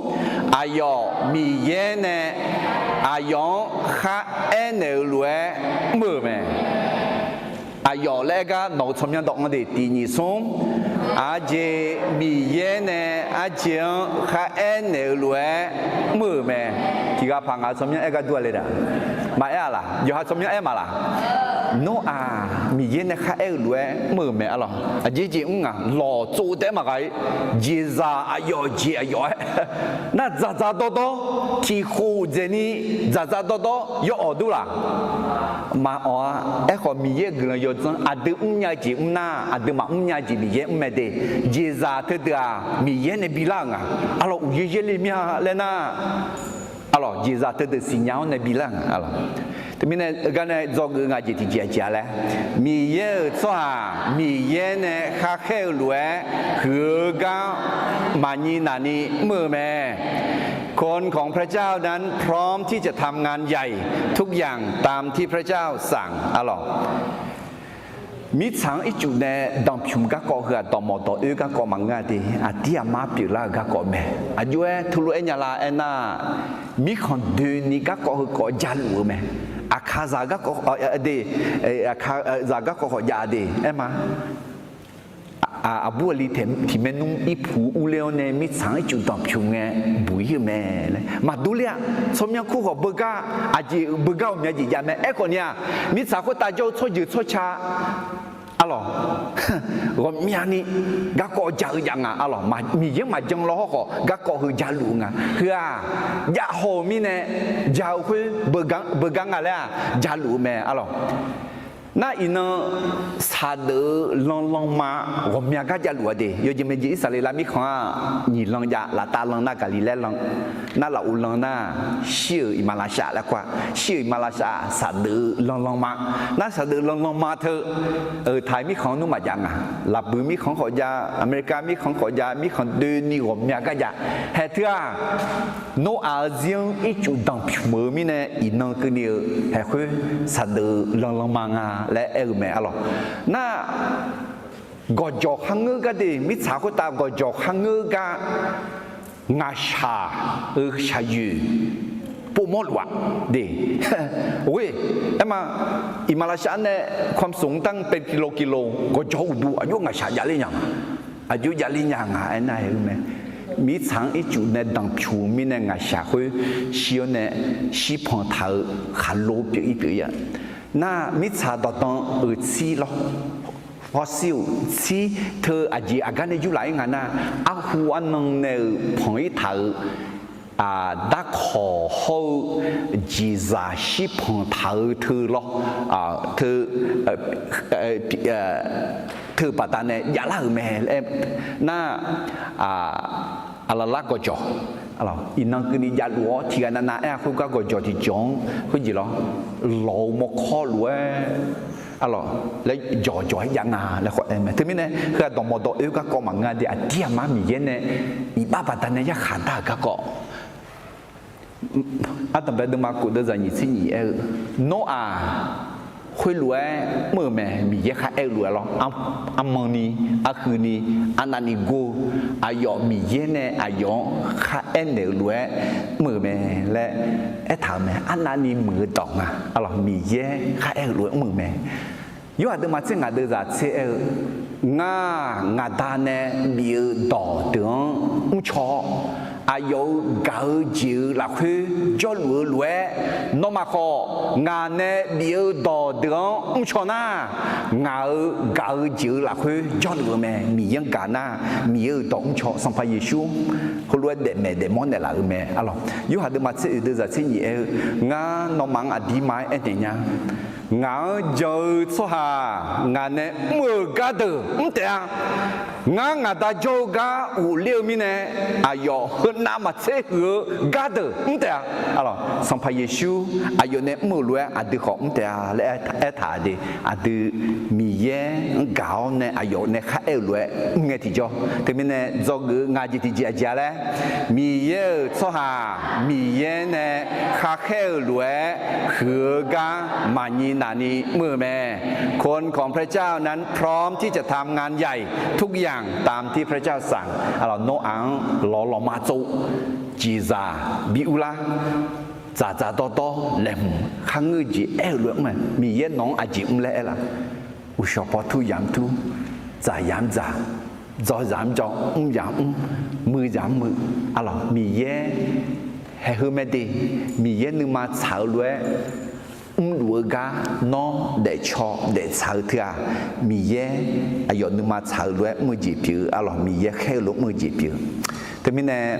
อายอมีเยเนอายองข้าเอ็นเนรวยเมื่อแม่อายอเลกาโนชมยังดอกมันเดตินิสมอาเจมีเยเนอาเจียงข้าเอ็นเนรวยเมื่อแม่ที่กาพังอาชมยังเอกาตัวเลยนะมาเอล่ะอยู่หาชมยังเอมาล่ะ โนอามีเย็นในข้าเอลด้วยมือแม่อะไรจีจีอ่ะหล่อจูเตมาไงจีซาอายอจีอายอน่าจ้าโตโตที่คูเจนี่จ้าโตโตยอดูล่ะมาอ๋อเอ้ขอมีเย็นกันยอดจังอาดูยาจีน่าอาดูมาญาจีมีเย็นไม่ได้จีซาเธอเดียมีเย็นในบิลังอ่ะอะไรอุยเย็นเลยมีอะไรนะอะไรจีซาเธอเดียสิญญาในบิลังอะไรแต่มีเนี่ยกันเนี่ยจอกงาจิตเจียเจียเลยมีเยอะส่วนมีเยอะเนี่ยข้าแค่รวยคือการมานีนานีเมื่อแม่คนของพระเจ้านั้นพร้อมที่จะทำงานใหญ่ทุกอย่างตามที่พระเจ้าสั่งอะไรมิฉางอีจุดเนี่ยดังพิมพ์ก็ก็คือต่อมอต่อก็ก็มังงาดีอาทิอามาปิลาก็ก็แม่อายุทุลุเอ็นยาลาเอ็น่ามีคนเดินนี่ก็ก็คือก็จัลลูแม่อาคาซาก็ก็เดอาคาซาก็ก็ยาเดเอ็มมาอาบัวลีเถมที่เมนุ่มอีผู้อุเลวเนี่ยมิฉางอีจุดดังพิมพ์เนี่ยบุยแม่เลยมาดูเลยสมยังคู่ของเบก้าอาจีเบก้าเมียจียาแม่เอ็กคนเนี่ยมิฉางคนตาโจช่วยยืดช่วยชาalors 我明年个国家样啊alors 嘛米也嘛将老好个国去加入啊是啊呀后面呢就会不讲啊啦加入咩 alors 那伊呢萨德浪嘛我明个加入的有几么几十里拉米看你浪呀拉大浪那个里来浪那老浪那西马来西亚了quoi西马来西亚萨德浪嘛那萨德浪嘛เธอไทยมีของนู้นมาอย่างอ่ะลาบือมีของขอยาอเมริกามีของขอยามีของเดินนี่ผมอยากก็อยากเฮ้ยเธอโนอาเซียนอีจุดดังผิวมือมีเนี่ยอีน้องก็เนี่ยเฮ้ยคือ萨德浪嘛อ่ะและเออแม่อะไรน่ากอจอกหังเงือก็ดีมิจฉาคนตากอจอกหังเงือก็งาชาชายูปูมอลวะดีโอ้ยเอ็มมาอิมาลาชันเนี่ยความสูงตั้งเป็นกิโลก็จะดูอายุงาชายาลิยังอายุยาลิยังอ่ะไอ้นายเห็นไหมมีทางอีจุดเนี่ยดังผิวมีเนี่ยงาชาคุยเชียวเนี่ยชีพองเท้าขาโลเปียอีเปียน่ามิจฉาต่อต้องซีหรอพอซิลซีเธออาจีอาการเนี่ยอยู่หลายงานนะอาหัวนึงเนี่ยพองอีเท้าดักขอเขาจีซาชิพงเธอเธอหรอเธอปัตตานียาลาแม่เอ็มน่าอะไรละก็จ่อalors il n'en que ni ya luo ti na na a khu ka go jo ti jong khu ji lo lo mo kho lue alors le jo jo ya nga le kho em te mi ne kha do mo do e ka ko ma nga di a ti ma mi ye ne i ba ba ta ne ya kha da ka ko a ta ba de ma ku de za ni chi ni e no aคุยรวยเมื่อแม่มีเยอะข้าเอรวยหรออัมมนีอาคืนนี้อันนันนิโกอายอมีเยเนี่ยอายอข้าเอ็นเดรวยเมื่อแม่และไอ้ถามแม่อันนันนิมือตองอ่ะอะไรมีเยอะข้าเอรวยเมื่อแม่ยอดมาเช่นงาเดือดเชื่องาดานเนี่ยมีต่อเดือนอุ้งชออายุเก่าจิ๋วหลักคือจอดรวยน้องมาของานเนี่ยมีต่อเดือนอุ้งชอน่างาเก่าจิ๋วหลักคือจอดรวยแม่มียังกันน่ะมีต่ออุ้งชอสัมภาระชูเขารวยเด็ดแม่เด็ดมอนเด็ดหลักแม่อะไรยอดมาเช่นเดือดเช่นนี้งานน้องมังอดีมาเอ็ดเนี่ยงาเจอสหางานเนี่ยมือกาเดอแต่งานตาโจกาอุเลี้ยวมีเนี่ยอายุน้ำมาเชื่อกาเดอแต่อะไรสัมภาระชูอายุเนี่ยมือรวยอาดูของแต่และเอถาดีอาดูมีเย่เก่าเนี่ยอายุเนี่ยข้าเอรวยเงี้ยที่จ่อแต่มีเนี่ยจอกงานที่จีอาเลยมีเย่สหามีเย่เนี่ยข้าเอรวยคือกามานีนานี้เมื่อแม่คนของพระเจ้านั้นพร้อมที่จะทำงานใหญ่ทุกอย่างตามที่พระเจ้าสั่งเราโนอังลอมาโจจีซาบิอุลาจ่าโตเล่มข้างเงยจีเอลมันมีเย็นน้องอาจิมเล่ละอุชปทุยามทุจ่ายามจ่าจอยามจอยามมือยามมืออะไรมีเย่ให้เฮไม่ดีมีเย็นนึงมาเฉาเลย đuổi gà nó để cho để chờ thưa mì ye à giờ nhưng mà chờ luôn mới dịp chứ à lo mì ye khéo lúc mới dịp chứ thế mình nè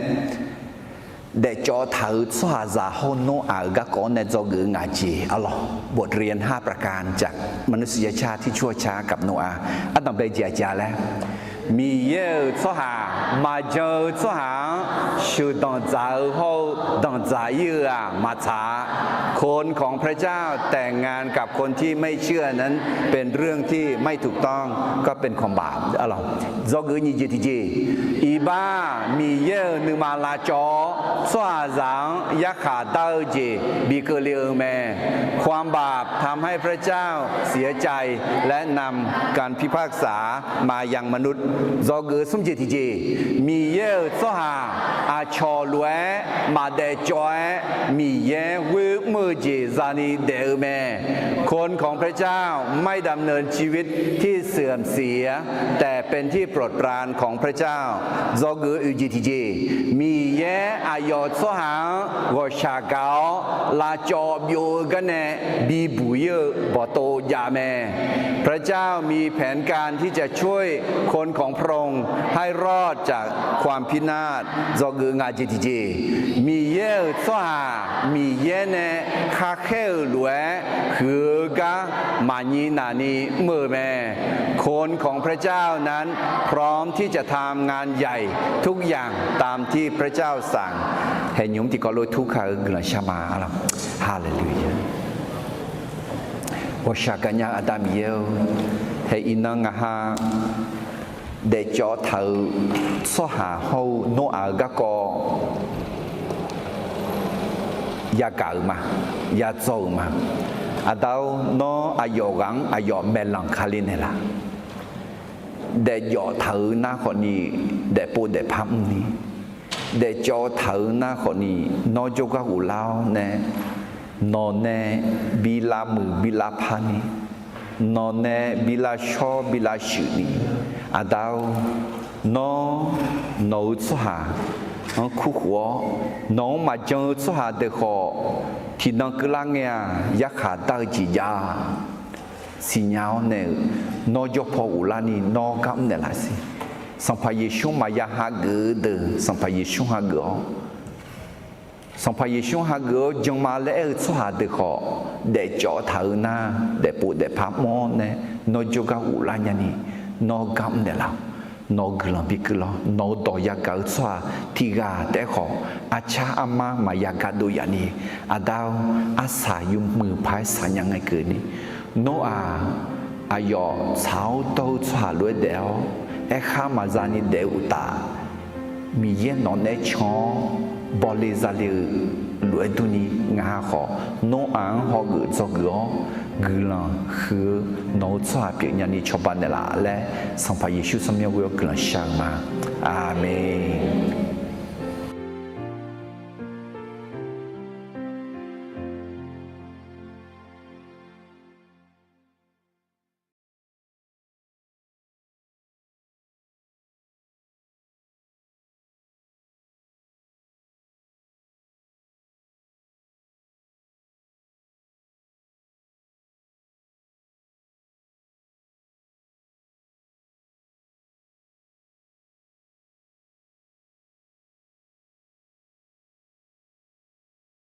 để cho thử xóa giả hôn nó ở các con này do gửi ngài chỉ à loบทเรียน5ประการจากมนุษยชาติที่ชั่วช้ากับโนอาอันต่อไปเจียจาแล้วมีเยอะสหามาเจอสหาชูดองใจเขาดองใจเยอะมาช้าคนของพระเจ้าแต่งงานกับคนที่ไม่เชื่อนั้นเป็นเรื่องที่ไม่ถูกต้องก็เป็นความบาปอะไรdo gửi như gì thì gìอีบ้ามีเยอะนึงมาลาจอสวาสังยักขาเต้าจีบีเกลียแม่ความบาปทำให้พระเจ้าเสียใจและนำการพิพากษามายังมนุษย์do gửi sum gì thì gìมีเยอะสหาอาชอล้วยมาเดจอยมีเยอะวิมือจีซานีเดอแม่คนของพระเจ้าไม่ดำเนินชีวิตที่เสื่อมเสียแต่เป็นที่โปรดปรานของพระเจ้าdo gửi uy gì thì gìมีเยอะอายอดสหาวชาเกาลาจอบโยกันแน่บีบุยบ่โตยาแม่พระเจ้ามีแผนการที่จะช่วยคนของพระองค์ให้รอดจากความพินาศdo gửi ngài gì thì gìมีเยอะสหามีเยอะแน่คาเคลหลวยคือกะมานีนานีเมื่อแม่คนของพระเจ้านั้นพร้อมที่จะทำงานใหญ่ทุกอย่างตามที่พระเจ้าสั่งเห็นยุมที่ก็รู้ทุกข์เกลือชามาอะไรฮาเลลูยาว่าชากันยาอาดามเยวให้อินังฮาđể cho thợ số hà hậu nó ở các co gia cờ mà gia dầu mà ở đâu nó ở dầu gắng ở dầu mẹ lòng khali này là để dọ thợ na khỏi ni để po để pham ni để cho thợ na khỏi ni nó cho các cụ lao nè nó nè bi la mừ bi la pani nó nè bi la cho bi la chữ ni à đâu nó nấu số hà nó khu khổ nó mà chơi số hà để họ thì nó cứ lắng nghe giác khả tao chỉ ra xì nhau này nó cho phô ulani nó cảm này là gì xong phải Giêsu mà ya ha gỡ từ xong phải Giêsu ha gỡ xong phải Giêsu ha gỡ nhưng mà lẽ số hà để họ để cho thợ na để phụ để pháp mô này nó cho các ulani này nó gắm để làm nó glam bị cứ lo nó đòi ya gỡ xóa thì gà để họ cha ama mà ya gà đôi ya ni đào xài dùng mưa phái xài nhang ngày cười ni nó yo sáu tô xóa lối đèo khá mà ra ni đèo ta mi ye nó nè cho bỏ lê ra lê lối tu ni ngã họ nó họ gửi cho gửi gửi khứ nấu xóa việc nhà ni cho bạn này là lẽ xong phải Giêsu xong nhau gửi gửi sang mà amen